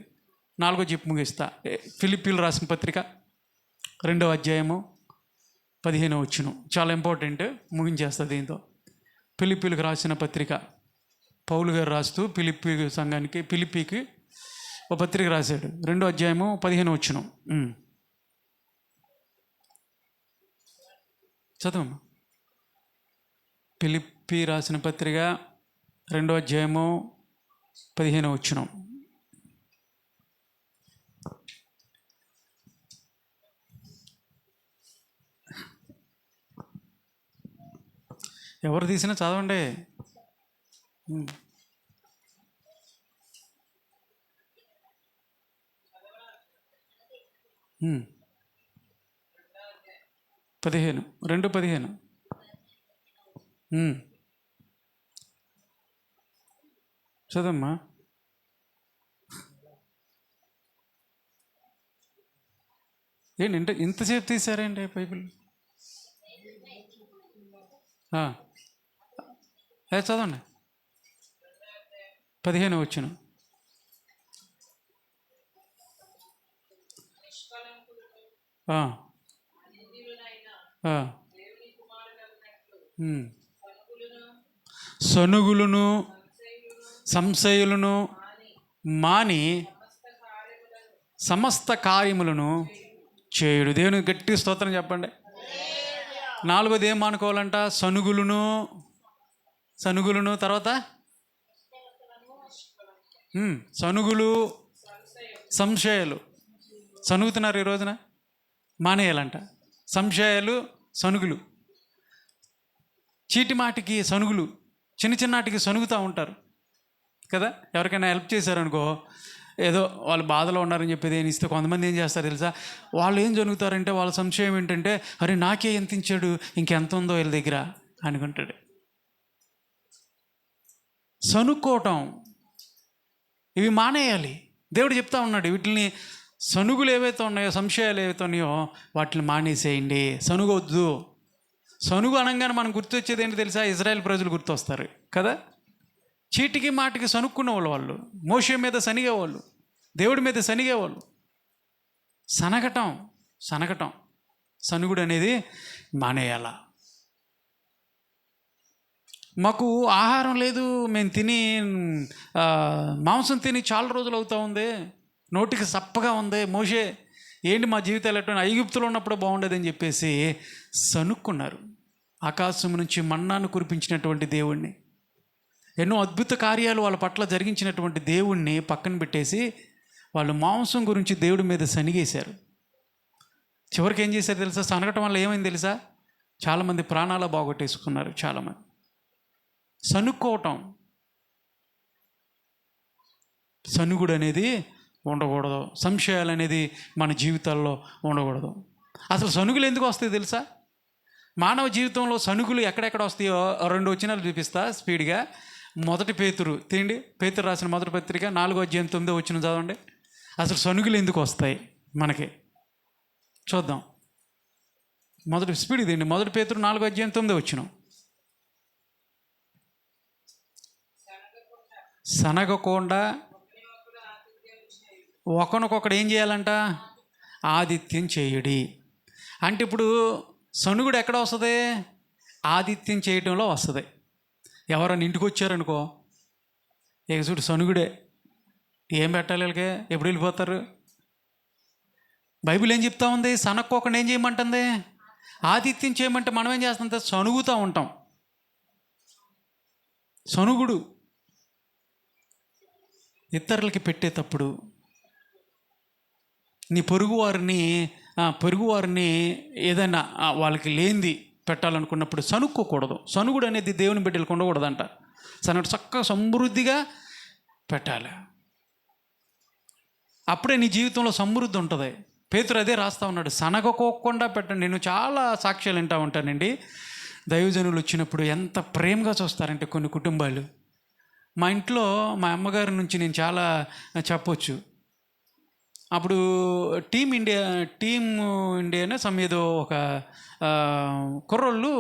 నాలుగో చెప్పు ముగిస్తా. ఫిలిప్పీలు రాసిన పత్రిక 2వ అధ్యాయము 15వ వచనం చాలా ఇంపార్టెంట్, ముగించేస్తా దీంతో. ఫిలిప్పీలకు రాసిన పత్రిక పౌలు గారు రాస్తూ ఫిలిప్పీ సంఘానికి, ఫిలిప్పీకి ఒక పత్రిక రాశాడు. 2వ అధ్యాయము 15వ వచనం చదవమ్మా. ఫిలిప్పీ రాసిన పత్రిక 2వ అధ్యాయము 15వ వచనం. ఎవరు తీసినా చదవండి. పదిహేను 2:15 చదమ్మా. ఏంటి ఇంతసేపు తీసారేంటి బైబిల్? చదవండి. 15వ వచనం. సనుగులను సంశయులను మాని సమస్త కార్యములను చేయుడు. దేవుని గట్టి స్తోత్రం చెప్పండి. నాలుగోది ఏం మానుకోవాలంట? సనుగులను తర్వాత సనుగులు సంశయాలు. సనుగుతున్నారు ఈ రోజున, మానేయాలంట. సంశయాలు, సనుగులు, చీటి మాటికి సనుగులు, చిన్నటికి సనుగుతూ ఉంటారు కదా. ఎవరికైనా హెల్ప్ చేశారనుకో, ఏదో వాళ్ళు బాధలో ఉన్నారని చెప్పేది ఏం ఇస్తే కొంతమంది ఏం చేస్తారు తెలుసా? వాళ్ళు ఏం జరుగుతారంటే, వాళ్ళ సంశయం ఏంటంటే, అరే నాకే ఎంత ఇచ్చాడు, ఇంకెంత ఉందో వీళ్ళ దగ్గర అనుకుంటాడు. సనుక్కోవటం, ఇవి మానేయాలి. దేవుడు చెప్తా ఉన్నాడు, వీటిని సనుగులు ఏవైతే ఉన్నాయో, సంశయాలు ఏవైతే ఉన్నాయో వాటిని మానేసేయండి. సనుగొద్దు. సనుగు అనగానే మనం గుర్తొచ్చేది ఏంటి తెలుసా? ఇజ్రాయెల్ ప్రజలు గుర్తొస్తారు కదా. చీటికి మాటికి సనుక్కున్న వాళ్ళు, మోషే మీద సనిగేవాళ్ళు, దేవుడి మీద సనిగేవాళ్ళు. సనగటం సనుగుడు అనేది మానేయాల. మాకు ఆహారం లేదు, మేము మాంసం తిని చాలా రోజులు అవుతూ ఉంది, నోటికి సప్పగా ఉంది, మోషే ఏంటి మా జీవితాలు ఎట్లా, ఐగుప్తులో ఉన్నప్పుడు బాగుండేదని చెప్పేసి సనుక్కున్నారు. ఆకాశం నుంచి మన్నాను కురిపించినటువంటి దేవుణ్ణి, ఎన్నో అద్భుత కార్యాలు వాళ్ళ పట్ల జరిగించినటువంటి దేవుణ్ణి పక్కన పెట్టేసి వాళ్ళు మాంసం గురించి దేవుడి మీద సనిగేశారు. చివరికి ఏం చేశారు తెలుసా? సనగటం వల్ల ఏమైంది తెలుసా? చాలామంది ప్రాణాలు బాగొట్టేసుకున్నారు. చాలామంది సనుక్కోవటం, సనుగుడు అనేది ఉండకూడదు. సంశయాలు అనేది మన జీవితాల్లో ఉండకూడదు. అసలు సనుగులు ఎందుకు వస్తాయి తెలుసా? మానవ జీవితంలో సనుగులు ఎక్కడెక్కడ వస్తాయో 2 వచనాలు చూపిస్తా స్పీడ్గా. మొదటి పేతురు తీయండి. పేతురు రాసిన మొదటి పత్రిక 4వ అధ్యాయం 9వ వచనం చదవండి. అసలు సనుగులు ఎందుకు వస్తాయి మనకి చూద్దాం. మొదటి స్పీడ్ తీయండి. మొదటి పేతురు 4వ అధ్యాయం 9వ వచనం. సనగకుండా ఒకనొకడు ఏం చేయాలంట? ఆతిథ్యం చేయుడి. అంటే ఇప్పుడు సనుగుడు ఎక్కడ వస్తుంది? ఆతిథ్యం చేయటంలో వస్తుంది. ఎవరైనా ఇంటికి వచ్చారనుకో, ఇక చూడు సనుగుడే. ఏం పెట్టాలి వీళ్ళకి? ఎప్పుడు వెళ్ళిపోతారు? బైబిల్ ఏం చెప్తా ఉంది? సనక్కోకుండా ఏం చేయమంటుంది? ఆతిథ్యం చేయమంటే మనం ఏం చేస్తాం? సనుగుతూ ఉంటాం. సనుగుడు. ఇతరులకి పెట్టేటప్పుడు నీ పొరుగువారిని ఏదైనా వాళ్ళకి లేనిది పెట్టాలనుకున్నప్పుడు సనుక్కోకూడదు. సనుగుడు అనేది దేవుని బిడ్డలకు ఉండకూడదంట. చక్కగా సమృద్ధిగా పెట్టాలి. అప్పుడే నీ జీవితంలో సమృద్ధి ఉంటుంది. పేతురు అదే రాస్తూ ఉన్నాడు, సనగకోకుండా పెట్టండి. నేను చాలా సాక్ష్యాలు వింటూ ఉంటానండి. దైవజనులు వచ్చినప్పుడు ఎంత ప్రేమగా చూస్తారంటే కొన్ని కుటుంబాలు. మా ఇంట్లో మా అమ్మగారి నుంచి నేను చాలా చెప్పొచ్చు. అప్పుడు టీమ్ ఇండియానే ఏదో ఒక కుర్రోళ్ళు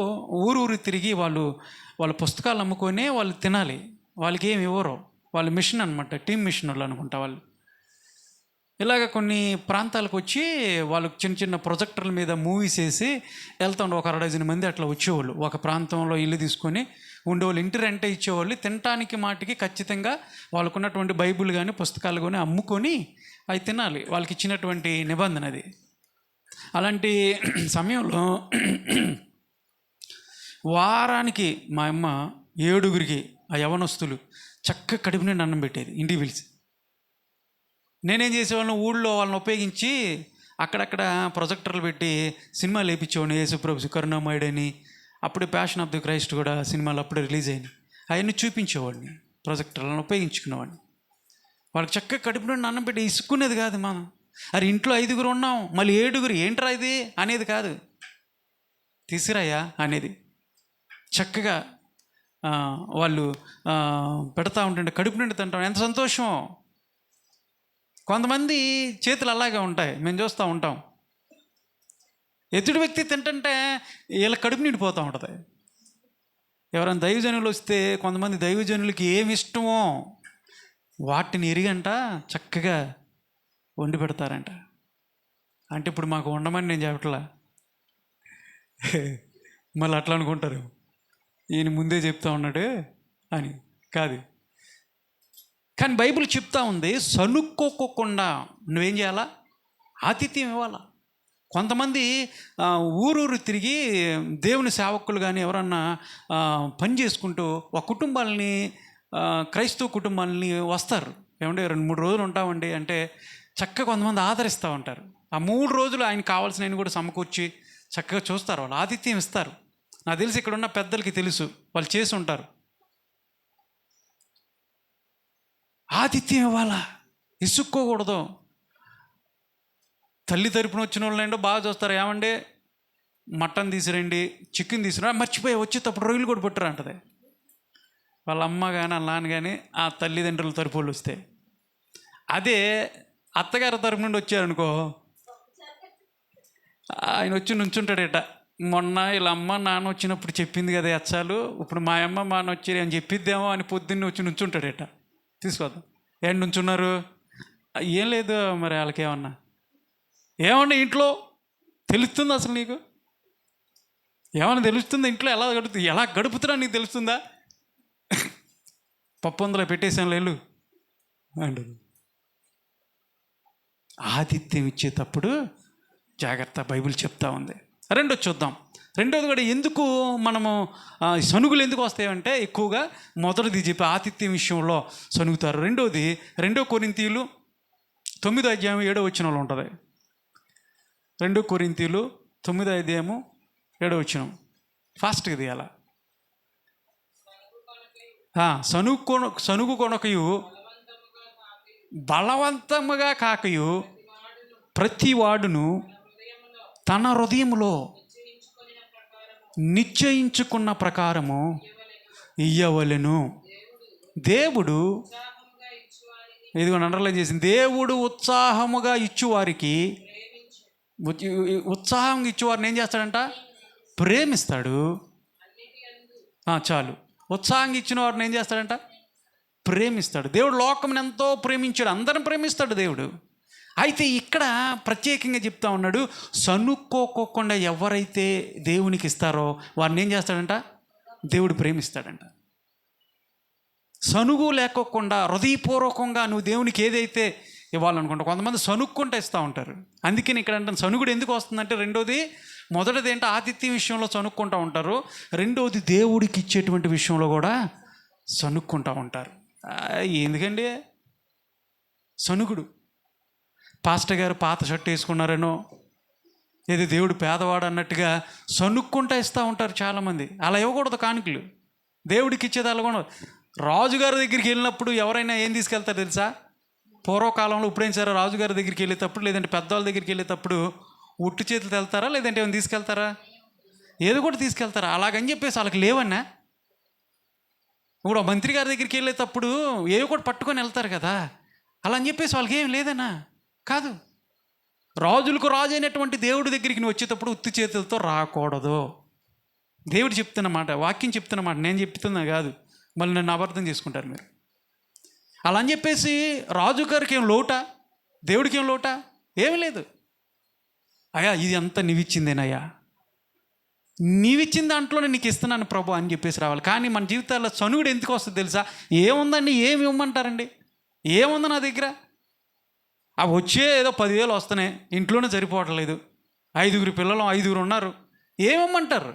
ఊరు తిరిగి వాళ్ళ పుస్తకాలు అమ్ముకొని వాళ్ళు తినాలి. వాళ్ళకి ఏమి ఇవ్వరు. వాళ్ళ మిషన్ అనమాట, టీమ్ మిషన్ వాళ్ళు అనుకుంటా. వాళ్ళు ఇలాగ కొన్ని ప్రాంతాలకు వచ్చి వాళ్ళకి చిన్న చిన్న ప్రొజెక్టర్ల మీద మూవీస్ వేసి వెళ్తుండే. ఒక 60 మంది అట్లా వచ్చేవాళ్ళు. ఒక ప్రాంతంలో ఇల్లు తీసుకొని ఉండేవాళ్ళు. ఇంటి రెంటే ఇచ్చేవాళ్ళు. తినటానికి మాటికి ఖచ్చితంగా వాళ్ళకున్నటువంటి బైబిల్ కానీ పుస్తకాలు కానీ అమ్ముకొని అవి తినాలి. వాళ్ళకి ఇచ్చినటువంటి నిబంధన అది. అలాంటి సమయంలో వారానికి మా అమ్మ 7గురికి ఆ యవనస్తులు చక్కగా కడుపు నిండా అన్నం పెట్టేది ఇంటికి పిలిచి. నేనేం చేసేవాళ్ళని, ఊళ్ళో వాళ్ళని ఉపయోగించి అక్కడక్కడ ప్రొజెక్టర్లు పెట్టి సినిమాలు వేయించేవాడిని. యేసుప్రభు కరుణామయుడని, అప్పుడే ప్యాషన్ ఆఫ్ ది క్రైస్ట్ కూడా సినిమాలు అప్పుడే రిలీజ్ అయినాయి. అవన్నీ చూపించేవాడిని, ప్రొజెక్టర్లను ఉపయోగించుకునేవాడిని. వాళ్ళకి చక్కగా కడుపు నుండి అన్నం పెట్టి ఇసుక్కునేది కాదు. మనం అరే ఇంట్లో 5గురు ఉన్నాం, మళ్ళీ 7గురు ఏంట్రా ఇది అనేది కాదు. తీసుకురాయా అనేది. చక్కగా వాళ్ళు పెడతా ఉంటుంటే కడుపు నుండి తింటాం. ఎంత సంతోషం. కొంతమంది చేతులు అలాగే ఉంటాయి, మేము చూస్తూ ఉంటాం. ఎదుటి వ్యక్తి తింటుంటే వీళ్ళ కడుపు నిండిపోతూ ఉంటుంది. ఎవరైనా దైవజనులు వస్తే కొంతమంది దైవజనులకి ఏమి ఇష్టమో వాటిని ఎరిగంట చక్కగా వండి పెడతారంట. అంటే ఇప్పుడు మాకు ఉండమని నేను చెప్పట్లా, మళ్ళీ అట్లా అనుకుంటారు ఈయన ముందే చెప్తా ఉన్నాడు అని కాదు. కానీ బైబిల్ చెప్తా ఉంది, సనుక్కోకుండా నువ్వేం చేయాలా? ఆతిథ్యం ఇవ్వాలా. కొంతమంది ఊరూరు తిరిగి దేవుని సేవకులు కానీ ఎవరన్నా పని చేసుకుంటూ ఒక కుటుంబాలని, క్రైస్తవ కుటుంబాలని వస్తారు. ఏమంటే 2-3 రోజులు ఉంటామండి అంటే చక్కగా కొంతమంది ఆదరిస్తూ ఉంటారు. ఆ 3 రోజులు ఆయనకు కావాల్సినవి కూడా సమకూర్చి చక్కగా చూస్తారు. వాళ్ళు ఆతిథ్యం ఇస్తారు. నాకు తెలిసి ఇక్కడ ఉన్న పెద్దలకి తెలుసు, వాళ్ళు చేసి ఉంటారు. ఆతిథ్యం ఇవ్వాలా, ఇసుక్కోకూడదు. తల్లి తరపున వచ్చిన వాళ్ళండి బాగా చూస్తారు. ఏమండి మటన్ తీసిరండి, చికెన్ తీసిరా, మర్చిపోయి వచ్చేటప్పుడు రొయ్యలు కూడా పట్టురా అంటది వాళ్ళ అమ్మ కానీ వాళ్ళ నాన్న కానీ. ఆ తల్లిదండ్రుల తరపు వాళ్ళు వస్తే. అదే అత్తగారి తరపు నుండి వచ్చారనుకో, ఆయన వచ్చి నుంచుంటాడట. మొన్న వీళ్ళ అమ్మ నాన్న వచ్చినప్పుడు చెప్పింది కదా అచ్చాలు, ఇప్పుడు మా అమ్మ మా నాన్న వచ్చి అని చెప్పిద్దేమో అని పొద్దున్నే వచ్చి నుంచుంటాడట. తీసుకోద్దాం. ఏంటి నుంచున్నారు? ఏం లేదు మరి వాళ్ళకి ఏమన్నా ఇంట్లో తెలుస్తుంది అసలు నీకు? ఏమన్నా తెలుస్తుందా ఇంట్లో? ఎలా గడుపుతున్నా నీకు తెలుస్తుందా? పప్పు అందులో పెట్టేసాను లేళ్ళు అంటారు. ఆతిథ్యం ఇచ్చేటప్పుడు జాగ్రత్త, బైబిల్ చెప్తా ఉంది. రెండోది చూద్దాం. రెండోది కూడా ఎందుకు మనము సనుగులు ఎందుకు వస్తాయంటే ఎక్కువగా మొదటిది చెప్పి ఆతిథ్యం విషయంలో సనుగుతారు. రెండోది 2 కొరింథీయులు 9వ అధ్యాయం 7వ వచనంలో ఉంటుంది. 2 కొరింథీయులు 9వ అధ్యాయము 7వ వచనం. ఫాస్ట్గా తీయాల. సనుగు కొనకయు బలవంతముగా కాకయు ప్రతివాడును తన హృదయములో నిశ్చయించుకున్న ప్రకారము ఇయ్యవలెను. దేవుడు, ఇదిగో అండర్లైన్ చేసింది, దేవుడు ఉత్సాహముగా ఇచ్చువారికి, ఉత్సాహంగా ఇచ్చేవారిని ఏం చేస్తాడంట? ప్రేమిస్తాడు. చాలు. ఉత్సాహంగా ఇచ్చిన వారిని ఏం చేస్తాడంట? ప్రేమిస్తాడు. దేవుడు లోకమును ఎంతో ప్రేమించాడు, అందరిని ప్రేమిస్తాడు దేవుడు. అయితే ఇక్కడ ప్రత్యేకంగా చెప్తా ఉన్నాడు, సనుక్కోకుండా ఎవరైతే దేవునికి ఇస్తారో వారిని ఏం చేస్తాడంట? దేవుడు ప్రేమిస్తాడంట. సనుగు లేకోకుండా హృదయపూర్వకంగా నువ్వు దేవునికి ఏదైతే ఇవ్వాలనుకుంటారు. కొంతమంది సనుక్కుంటూ ఇస్తూ ఉంటారు. అందుకని ఇక్కడ అంటే సనుగుడు ఎందుకు వస్తుందంటే, మొదటిది ఏంటో ఆతిథ్య విషయంలో సనుక్కుంటూ ఉంటారు, రెండోది దేవుడికి ఇచ్చేటువంటి విషయంలో కూడా సనుక్కుంటూ ఉంటారు. ఎందుకండి సనుగుడు? పాస్టర్ గారు పాత షర్ట్ వేసుకున్నారనో, ఏదో దేవుడు పేదవాడు అన్నట్టుగా సనుక్కుంటూ ఇస్తూ ఉంటారు చాలామంది. అలా ఇవ్వకూడదు కానుకలు. దేవుడికి ఇచ్చేది అలా కూడా. రాజుగారి దగ్గరికి వెళ్ళినప్పుడు ఎవరైనా ఏం తీసుకెళ్తారు తెలుసా? పూర్వకాలంలో ఇప్పుడేం సరే, రాజుగారి దగ్గరికి వెళ్ళేటప్పుడు లేదంటే పెద్దవాళ్ళ దగ్గరికి వెళ్ళేటప్పుడు ఉట్టు చేతులు వెళ్తారా, లేదంటే ఏమైనా తీసుకెళ్తారా? ఏదో కూడా తీసుకెళ్తారా? అలాగని చెప్పేసి వాళ్ళకి లేవన్నా. ఇప్పుడు మంత్రి గారి దగ్గరికి వెళ్ళేటప్పుడు ఏవో కూడా పట్టుకొని వెళ్తారు కదా, అలా అని చెప్పేసి వాళ్ళకి ఏం లేదన్నా. కాదు, రాజులకు రాజు అయినటువంటి దేవుడి దగ్గరికి నువ్వు వచ్చేటప్పుడు ఉత్తి చేతులతో రాకూడదు. దేవుడు చెప్తున్నమాట, వాక్యం చెప్తున్నమాట, నేను చెప్తున్నా కాదు. మళ్ళీ నన్ను అబద్ధం చేసుకుంటారు మీరు. అలా అని చెప్పేసి రాజుగారికి ఏం లోటా, దేవుడికి ఏం లోటా? ఏమి లేదు. అయ్యా ఇది అంతా నీవిచ్చిందేనయ్యా, నీవిచ్చిన దాంట్లోనే నీకు ఇస్తున్నాను ప్రభు అని చెప్పేసి రావాలి. కానీ మన జీవితాల్లో సనుగుడు ఎందుకు వస్తుంది తెలుసా? ఏముందండి, ఏమి ఇవ్వమంటారండి? ఏముంది నా దగ్గర? అవి వచ్చే ఏదో 10,000 వస్తున్నాయి, ఇంట్లోనే సరిపోవట్లేదు, 5 పిల్లలు 5 ఉన్నారు, ఏమిమ్మంటారు?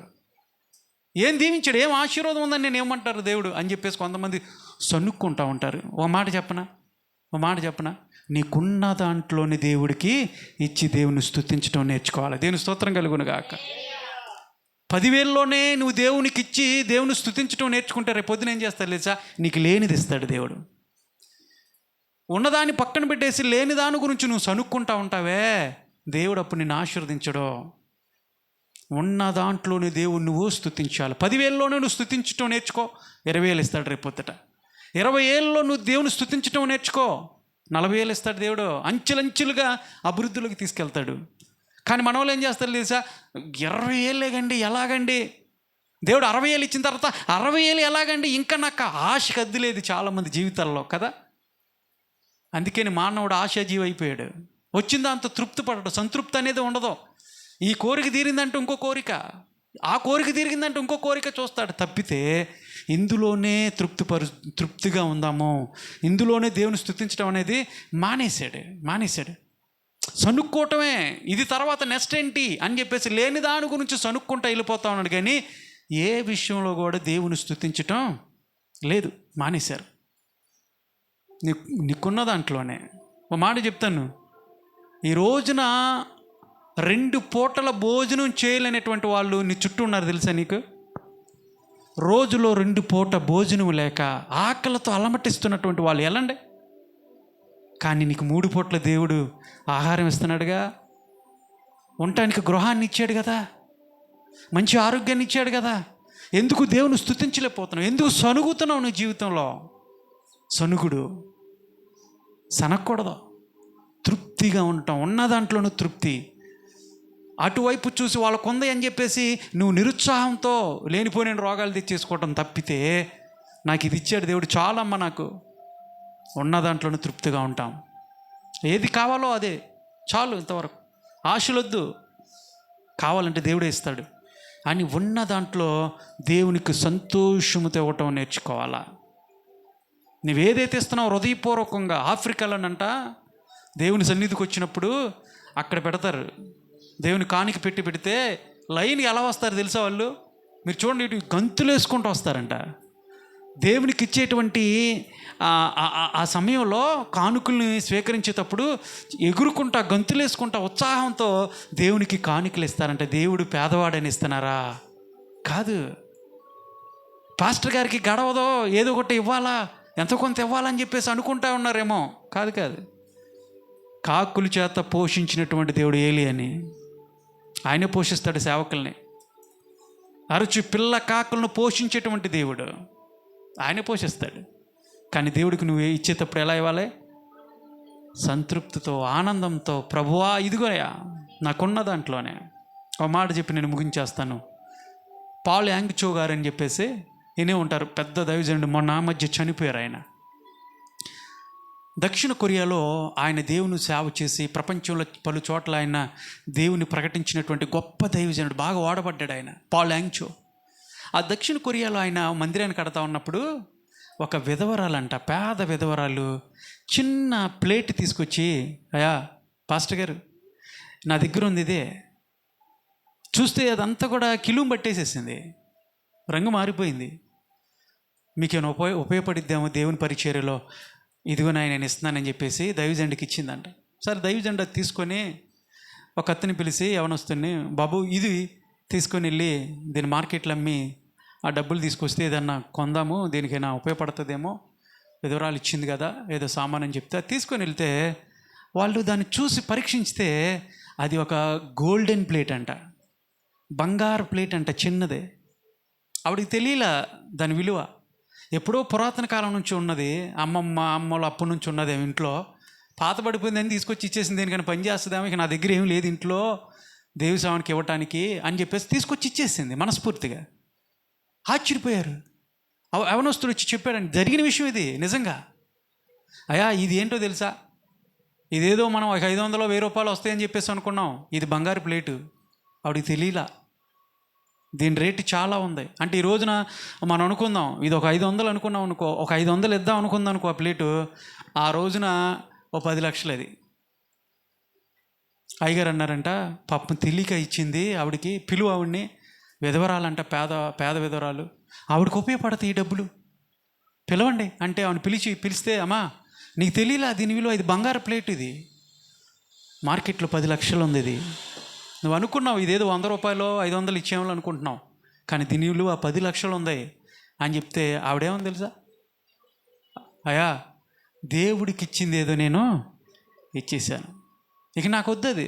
ఏం దీవించాడు, ఏం ఆశీర్వాదం ఉందని నేను ఏమంటారు దేవుడు అని చెప్పేసి కొంతమంది సనుక్కుంటూ ఉంటారు. ఓ మాట చెప్పనా, నీకున్న దాంట్లోని దేవుడికి ఇచ్చి దేవుని స్తుతించడం నేర్చుకోవాలి. దేవుని స్తోత్రం కలుగును గాక. 10,000లోనే నువ్వు దేవునికి ఇచ్చి దేవుని స్తుతించడం నేర్చుకుంటే రేపు పొద్దున ఏం చేస్తాడు తెలుసా? నీకు లేనిది ఇస్తాడు దేవుడు. ఉన్నదాన్ని పక్కన పెట్టేసి లేని దాని గురించి నువ్వు సనుక్కుంటా ఉంటావే, దేవుడు అప్పుడు నిన్ను ఆశీర్వదించడు. ఉన్న దాంట్లోనే దేవుడు నువ్వు స్తుతించాలి. 10,000లోనే నువ్వు స్తుతించడం నేర్చుకో, 20,000 ఇస్తాడు రేపు పొద్దుట. 20,000లో నువ్వు దేవుని స్తుతించడం నేర్చుకో, 40,000 ఇస్తాడు దేవుడు. అంచెలంచెలుగా అభివృద్ధిలోకి తీసుకెళ్తాడు. కానీ మన వాళ్ళు ఏం చేస్తారు తెలుసా? 20,000 కండి, ఎలాగండి? దేవుడు 60,000 ఇచ్చిన తర్వాత 60,000 ఎలాగండి? ఇంకా నాకు ఆశ కద్దులేదు చాలామంది జీవితాల్లో కదా. అందుకని మానవుడు ఆశాజీవి అయిపోయాడు. వచ్చిన దాంతో తృప్తి పడడు, సంతృప్తి అనేది ఉండదు. ఈ కోరిక తీరిందంటే ఇంకో కోరిక, ఆ కోరిక తీరిందంటే ఇంకో కోరిక చూస్తాడు తప్పితే ఇందులోనే తృప్తిగా ఉందాము, ఇందులోనే దేవుని స్తుతించడం అనేది మానేశాడు. సనుక్కోవటమే ఇది, తర్వాత నెక్స్ట్ ఏంటి అని చెప్పేసి లేని దాని గురించి సనుక్కుంటూ వెళ్ళిపోతా ఉన్నాడు. కానీ ఏ విషయంలో కూడా దేవుని స్తుతించటం లేదు, మానేశారు. నీకున్న దాంట్లోనే ఒక మాట చెప్తాను, ఈ రోజున 2 పూటల భోజనం చేయలేనటువంటి వాళ్ళు నీ చుట్టూ ఉన్నారు తెలుసా నీకు? రోజులో 2 పూట భోజనం లేక ఆకలితో అలమటిస్తున్నటువంటి వాళ్ళు ఎలాండి? కానీ నీకు 3 పూట్ల దేవుడు ఆహారం ఇస్తున్నాడుగా, ఉండటానికి గృహాన్ని ఇచ్చాడు కదా, మంచి ఆరోగ్యాన్ని ఇచ్చాడు కదా. ఎందుకు దేవుని స్తుతించలేకపోతున్నావు? ఎందుకు సనుగుతున్నావు నీ జీవితంలో? సనుగుడు సనక్కూడదు, తృప్తిగా ఉండటం, ఉన్న దాంట్లోనూ తృప్తి. అటువైపు చూసి వాళ్ళకు ఉంది అని చెప్పేసి నువ్వు నిరుత్సాహంతో లేనిపోయిన రోగాలు తెచ్చేసుకోవటం తప్పితే, నాకు ఇది ఇచ్చాడు దేవుడు చాలమ్మ, నాకు ఉన్న దాంట్లోనూ తృప్తిగా ఉంటాం. ఏది కావాలో అదే చాలు, ఇంతవరకు ఆశలొద్దు, కావాలంటే దేవుడే ఇస్తాడు అని ఉన్న దాంట్లో దేవునికి సంతోషముతో ఇవ్వటం నేర్చుకోవాలా. నువ్వేదైతే ఇస్తున్నావు హృదయపూర్వకంగా. ఆఫ్రికాలోనంట దేవుని సన్నిధికి వచ్చినప్పుడు అక్కడ పెడతారు, దేవుని కాணிక పెడితే లైన్ ఎలా వస్తారు తెలుసా వాళ్ళు? మీరు చూడండి, ఇటు గంతులు వేసుకుంటూ వస్తారంట. దేవునికి ఇచ్చేటువంటి ఆ సమయంలో కానుకల్ని స్వీకరించేటప్పుడు ఎగురుకుంటా గంతులు వేసుకుంటా ఉత్సాహంతో దేవునికి కానుకలు ఇస్తారంట. దేవుడు పేదవాడని ఇస్తున్నారా? కాదు. పాస్టర్ గారికి గడవదో, ఏదో ఒకటి ఇవ్వాలా, ఎంతో కొంత ఇవ్వాలని చెప్పేసి అనుకుంటా ఉన్నారేమో. కాదు, కాకుల చేత పోషించినటువంటి దేవుడు ఏలి అని, ఆయనే పోషిస్తాడు సేవకుల్ని. అరుచు పిల్ల కాకులను పోషించేటువంటి దేవుడు ఆయనే పోషిస్తాడు. కానీ దేవుడికి నువ్వు ఇచ్చేటప్పుడు ఎలా ఇవ్వాలి? సంతృప్తితో, ఆనందంతో, ప్రభువా ఇదిగోయా నాకున్న దాంట్లోనే. ఒక మాట చెప్పి నేను ముగించేస్తాను. పాల్ యాంగ్చో గారు అని చెప్పేసి వినే ఉంటారు, పెద్ద దైవజనుడు, మొన్న ఆ మధ్య చనిపోయారు ఆయన. దక్షిణ కొరియాలో ఆయన దేవుని సేవ చేసి ప్రపంచంలో పలు చోట్ల ఆయన దేవుని ప్రకటించినటువంటి గొప్ప దైవజనుడు, బాగా వాడబడ్డాడు ఆయన, పాల్ యాంగ్చో. ఆ దక్షిణ కొరియాలో ఆయన మందిరాన్ని కడతా ఉన్నప్పుడు ఒక విధవరాలంట, పేద విధవరాలు చిన్న ప్లేట్ తీసుకొచ్చి, అయ్యా పాస్టర్ గారు నా దగ్గర ఉంది ఇదే. చూస్తే అదంతా కూడా కిలుం పట్టేసేసింది, రంగు మారిపోయింది. మీకేమైనా ఉపయోగపడిద్దామో దేవుని పరిచర్యలో, ఇదిగో నేను ఇస్తున్నానని చెప్పేసి దైవజండకి ఇచ్చిందంట. సరే దైవజండ తీసుకొని ఒక అతని పిలిచి యవనొస్తుని, బాబు ఇది తీసుకొని వెళ్ళి దీన్ని మార్కెట్లో అమ్మి ఆ డబ్బులు తీసుకొస్తే ఏదన్నా కొందాము, దేనికైనా ఉపయోగపడుతుందేమో, విధవరాలు ఇచ్చింది కదా ఏదో సామాన్ అని చెప్తే తీసుకొని వెళ్తే వాళ్ళు దాన్ని చూసి పరీక్షించితే అది ఒక గోల్డెన్ ప్లేట్ అంట, బంగారు ప్లేట్ అంట, చిన్నదే. ఆవిడికి తెలియలా దాని విలువ. ఎప్పుడో పురాతన కాలం నుంచి ఉన్నది, అమ్మలు అప్పటి నుంచి ఉన్నది ఇంట్లో, పాత పడిపోయిందని తీసుకొచ్చి ఇచ్చేసింది. దేనికైనా పని చేస్తుందేమో, ఇక నా దగ్గర ఏం లేదు ఇంట్లో దేవి సామానికి ఇవ్వటానికి అని చెప్పేసి తీసుకొచ్చి ఇచ్చేసింది మనస్ఫూర్తిగా. ఆశ్చర్యపోయారు. యవనస్తుడు వచ్చి చెప్పాడండి, జరిగిన విషయం ఇది నిజంగా. అయ్యా ఇది ఏంటో తెలుసా, ఇదేదో మనం ఒక 500 1000 రూపాయలు వస్తాయని చెప్పేసి అనుకున్నాం, ఇది బంగారు ప్లేటు. ఆవిడికి తెలియలా దీని రేటు చాలా ఉంది. అంటే ఈ రోజున మనం అనుకుందాం ఇది ఒక 500 అనుకున్నాం అనుకో, ఒక 500 ఇద్దాం అనుకుందాం అనుకో ఆ ప్లేటు, ఆ రోజున ఓ 10 లక్షలు. అది అయ్యగారు అన్నారంట, పాపం తెలియక ఇచ్చింది ఆవిడికి, పిలువ ఆవిడ్ని, విధవరాలంట, పేద విధవరాలు, ఆవిడకి ఉపయోగపడతాయి ఈ డబ్బులు, పిలవండి అంటే ఆవిడ పిలిస్తే, అమ్మా నీకు తెలియలా దీని విలువ, ఇది బంగారు ప్లేట్, ఇది మార్కెట్లో 10 లక్షలు ఉంది, ఇది నువ్వు అనుకున్నావు ఇదేదో 100 రూపాయలు 500 ఇచ్చేవాళ్ళు అనుకుంటున్నావు, కానీ దీని విలువ 10 లక్షలు ఉంది అని చెప్తే ఆవిడేమని తెలుసా, అయ్యా దేవుడికి ఇచ్చింది ఏదో నేను ఇచ్చేసాను, ఇక నాకు వద్దు, అది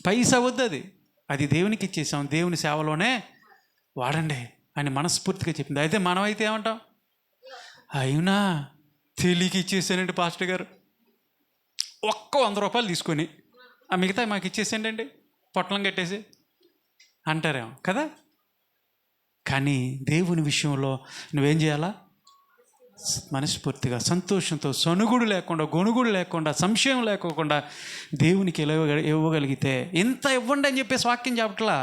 పైసా వద్దు, అది దేవునికి ఇచ్చేసాం, దేవుని సేవలోనే వాడండి అని మనస్ఫూర్తిగా చెప్పింది. అయితే మనం అయితే ఏమంటాం, అయినా తెలియక ఇచ్చేసానండి పాస్టర్ గారు, ఒక్క 100 రూపాయలు తీసుకొని ఆ మిగతా మాకు ఇచ్చేసేయండి అండి, పొట్లం కట్టేసి అంటారేమో కదా. కానీ దేవుని విషయంలో నువ్వేం చేయాలా, మనస్ఫూర్తిగా సంతోషంతో, సనుగుడు లేకుండా, గొనుగుడు లేకుండా, సంశయం లేకోకుండా దేవునికి ఇవ్వగలిగితే, ఇంత ఇవ్వండి అని చెప్పేసి వాక్యం చెప్పట్లా,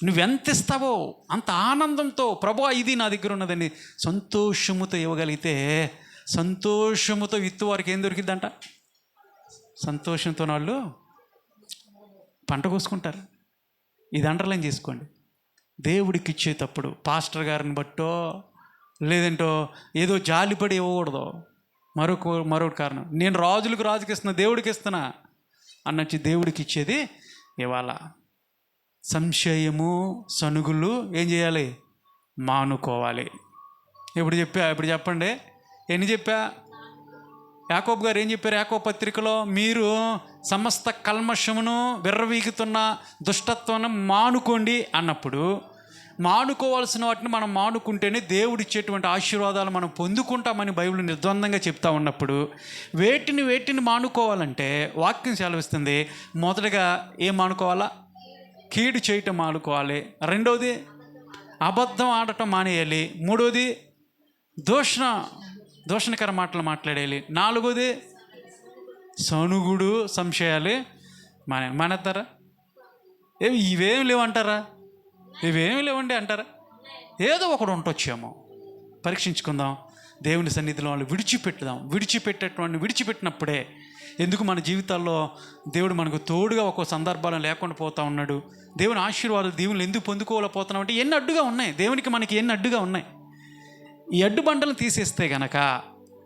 నువ్వెంత ఇస్తావో అంత ఆనందంతో, ప్రభువా ఇది నా దగ్గర ఉన్నదని సంతోషముతో ఇవ్వగలిగితే, సంతోషముతో విత్తు వారికి ఏం దొరికిద్దంట, సంతోషంతో వాళ్ళు పంట కోసుకుంటారు. ఇది అండర్లైన్ చేసుకోండి. దేవుడికి ఇచ్చేటప్పుడు పాస్టర్ గారిని బట్టో లేదంటో ఏదో జాలిపడి ఇవ్వకూడదు. మరొక కారణం, నేను రాజుకి ఇస్తున్నా, దేవుడికి ఇస్తున్నా అన్నట్టు దేవుడికి ఇచ్చేది ఇవాళ. సంశయము సనుగులు ఏం చేయాలి, మానుకోవాలి. ఇప్పుడు చెప్పండి, ఎన్ని చెప్పా, యాకోబు గారు ఏం చెప్పారు యాకోబు పత్రికలో, మీరు సమస్త కల్మషమును విర్రవీగుతున్న దుష్టత్వాన్ని మానుకోండి అన్నప్పుడు, మానుకోవాల్సిన వాటిని మనం మానుకుంటేనే దేవుడిచ్చేటువంటి ఆశీర్వాదాలు మనం పొందుకుంటామని బైబిల్ నిర్ద్వందంగా చెప్తా ఉన్నప్పుడు, వేటిని మానుకోవాలంటే వాక్యం సెలవిస్తుంది, మొదటగా ఏం మానుకోవాలా, కీడు చేయటం మానుకోవాలి, రెండవది అబద్ధం ఆడటం మానేయాలి, మూడవది దూషణకర మాటలు మాట్లాడేయాలి, నాలుగోది సనుగుడు సంశయాలు మానేస్తారా. ఇవేమి లేవంటారా, ఇవేమి లేవండి అంటారా, ఏదో ఒకడు ఉండొచ్చేమో. పరీక్షించుకుందాం, దేవుని సన్నిధిలో వాళ్ళు విడిచిపెట్టినప్పుడే, ఎందుకు మన జీవితాల్లో దేవుడు మనకు తోడుగా ఒక్కో సందర్భాలను లేకుండా పోతూ ఉన్నాడు. దేవుని ఆశీర్వాదాలు దేవుని ఎందుకు పొందుకోలేకపోతున్నాం అంటే ఎన్ని అడ్డుగా ఉన్నాయి, దేవునికి మనకి ఎన్ని అడ్డుగా ఉన్నాయి. ఈ అడ్డుబండలను తీసేస్తే గనక,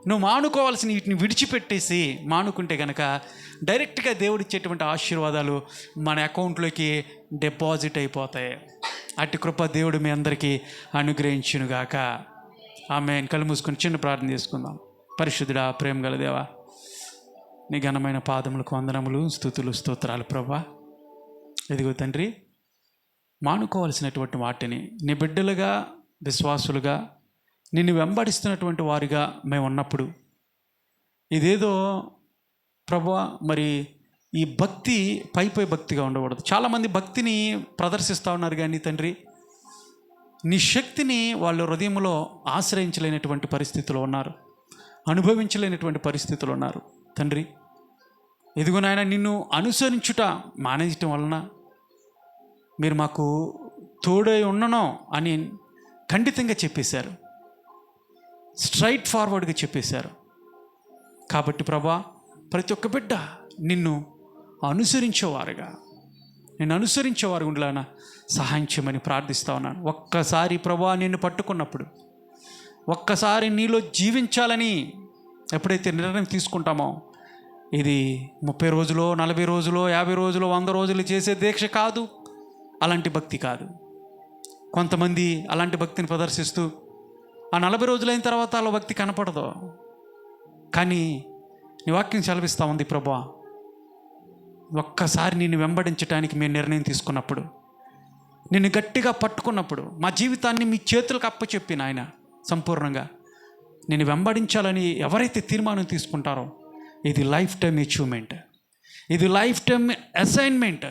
నువ్వు మానుకోవాల్సిన వీటిని విడిచిపెట్టేసి మానుకుంటే గనక, డైరెక్ట్గా దేవుడు ఇచ్చేటువంటి ఆశీర్వాదాలు మన అకౌంట్లోకి డిపాజిట్ అయిపోతాయి. అట్టి కృప దేవుడు మీ అందరికీ అనుగ్రహించునుగాక. ఆమేన్. కళ్ళు మూసుకొని చిన్న ప్రార్థన చేసుకుందాం. పరిశుద్ధుడా, ప్రేమ గల దేవా, నీ ఘనమైన పాదములకు వందనములు, స్తుతులు, స్తోత్రాలు ప్రభువా. ఇదిగో తండ్రి, మానుకోవాల్సినటువంటి వాటిని నీ బిడ్డలుగా, విశ్వాసులుగా, నిన్ను వెంబడిస్తున్నటువంటి వారిగా మేము ఉన్నప్పుడు, ఇదేదో ప్రభువా మరి ఈ భక్తి పై భక్తిగా ఉండకూడదు. చాలామంది భక్తిని ప్రదర్శిస్తూ ఉన్నారు, కానీ తండ్రి నీ శక్తిని వాళ్ళ హృదయంలో ఆశ్రయించలేనటువంటి పరిస్థితులు ఉన్నారు, అనుభవించలేనటువంటి పరిస్థితులు ఉన్నారు. తండ్రి ఇదిగో నాయన, నిన్ను అనుసరించుట మానేయటం వలన మీరు మాకు తోడై ఉండను అని ఖండితంగా చెప్పేశారు, స్ట్రైట్ ఫార్వర్డ్గా చెప్పేశారు. కాబట్టి ప్రభా, ప్రతి ఒక్క బిడ్డ నిన్ను అనుసరించేవారుగా, నేను అనుసరించేవారు ఉండలానా సహాయం చేయమని ప్రార్థిస్తా ఉన్నాను. ఒక్కసారి ప్రభా నిన్ను పట్టుకున్నప్పుడు, ఒక్కసారి నీలో జీవించాలని ఎప్పుడైతే నిర్ణయం తీసుకుంటామో, ఇది 30 రోజులో, 40 రోజులో, 50 రోజులో, 100 రోజులు చేసే దీక్ష కాదు. అలాంటి భక్తి కాదు. కొంతమంది అలాంటి భక్తిని ప్రదర్శిస్తూ ఆ 40 రోజులైన తర్వాత అలా భక్తి కనపడదు. కానీ నీ వాక్యం సెలవిస్తూ ఉంది ప్రభువా, ఒక్కసారి నిన్ను వెంబడించడానికి మేము నిర్ణయం తీసుకున్నప్పుడు, నిన్ను గట్టిగా పట్టుకున్నప్పుడు, మా జీవితాన్ని మీ చేతులకు అప్పచెప్పి నాయన సంపూర్ణంగా నేను వెంబడించాలని ఎవరైతే తీర్మానం తీసుకుంటారో, ఇది లైఫ్ టైం అచీవ్మెంట్, ఇది లైఫ్ టైం అసైన్మెంట్.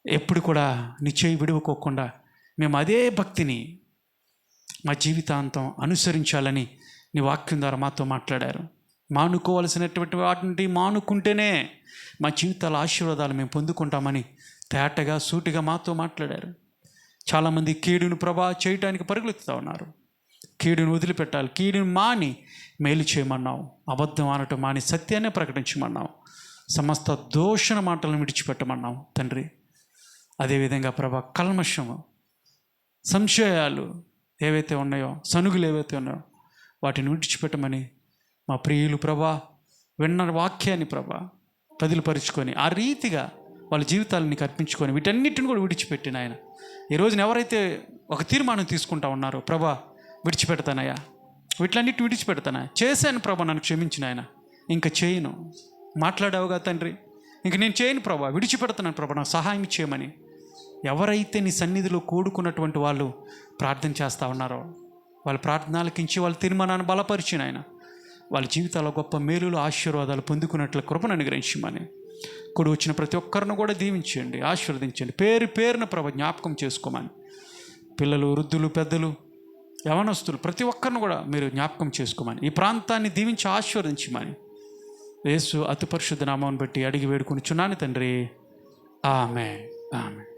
ఎప్పుడు కూడా నీ చేయి విడువకోకుండా మేము అదే భక్తిని మా జీవితాంతం అనుసరించాలని నీ వాక్యం ద్వారా మాతో మాట్లాడారు. మానుకోవలసినటువంటి వాటిని మానుకుంటేనే మా జీవితాల ఆశీర్వాదాలు మేము పొందుకుంటామని తేటగా సూటిగా మాతో మాట్లాడారు. చాలామంది కీడును ప్రభా చేయటానికి పరుగులెత్తుతూ ఉన్నారు. కీడును వదిలిపెట్టాలి, కీడును మాని మేలు చేయమన్నావు, అబద్ధం ఆనటం మాని సత్యాన్ని ప్రకటించమన్నావు, సమస్త దోషణ మాటలను విడిచిపెట్టమన్నావు తండ్రి. అదేవిధంగా ప్రభా, కల్మషము, సంశయాలు ఏవైతే ఉన్నాయో, సనుగులు ఏవైతే ఉన్నాయో వాటిని విడిచిపెట్టమని మా ప్రియులు ప్రభా విన్న వాక్యాన్ని ప్రభా పదిలిపరుచుకొని ఆ రీతిగా వాళ్ళ జీవితాలను నీకు అర్పించుకొని వీటన్నిటిని కూడా విడిచిపెట్టిన ఆయన ఈ రోజున ఎవరైతే ఒక తీర్మానం తీసుకుంటా ఉన్నారో, ప్రభా విడిచిపెడతానయ్యా, వీటిలన్నిటి విడిచిపెడతానా, చేశాను ప్రభా నన్ను క్షమించిన ఆయన, ఇంకా చేయను, మాట్లాడావుగా తండ్రి, ఇంక నేను చేయను ప్రభా, విడిచిపెడతాను ప్రభా, నాకు సహాయం చేయమని ఎవరైతే నీ సన్నిధిలో కూడుకున్నటువంటి వాళ్ళు ప్రార్థన చేస్తూ ఉన్నారో, వాళ్ళ ప్రార్థనలకించి వాళ్ళ తీర్మానాన్ని బలపరిచిన ఆయన వాళ్ళ జీవితాల్లో గొప్ప మేలులు ఆశీర్వాదాలు పొందుకున్నట్లు కృపను అనుగ్రహించమని, కూడి వచ్చిన ప్రతి ఒక్కరిని కూడా దీవించండి, ఆశీర్వదించండి, పేరు పేరున ప్రభు జ్ఞాపకం చేసుకోమని, పిల్లలు, వృద్ధులు, పెద్దలు, యవనస్తులు ప్రతి ఒక్కరిని కూడా మీరు జ్ఞాపకం చేసుకోమని, ఈ ప్రాంతాన్ని దీవించి ఆశీర్వదించమని యేసు అతి పరిశుద్ధ నామాన్ని బట్టి అడిగి వేడుకొనిచున్నాను తండ్రి, ఆమేన్. ఆమేన్.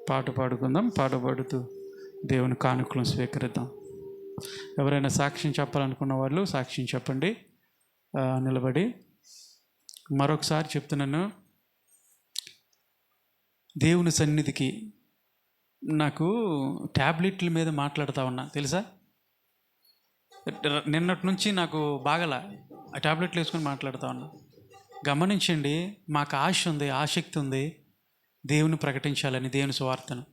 పాట పాడుకుందాం. పాట పాడుతూ దేవుని కానుకలను స్వీకరిద్దాం. ఎవరైనా సాక్ష్యం చెప్పాలనుకున్న వాళ్ళు సాక్ష్యం చెప్పండి నిలబడి. మరొకసారి చెప్తున్నాను, దేవుని సన్నిధికి నాకు ట్యాబ్లెట్ల మీద మాట్లాడుతూ ఉన్నా తెలుసా. నిన్నటి నుంచి నాకు బాగలా, ఆ ట్యాబ్లెట్లు వేసుకొని మాట్లాడుతూ ఉన్నా. గమనించండి, మాకు ఆశ ఉంది, ఆసక్తి ఉంది దేవుని ప్రకటించాలని, దేవుని సువార్తను.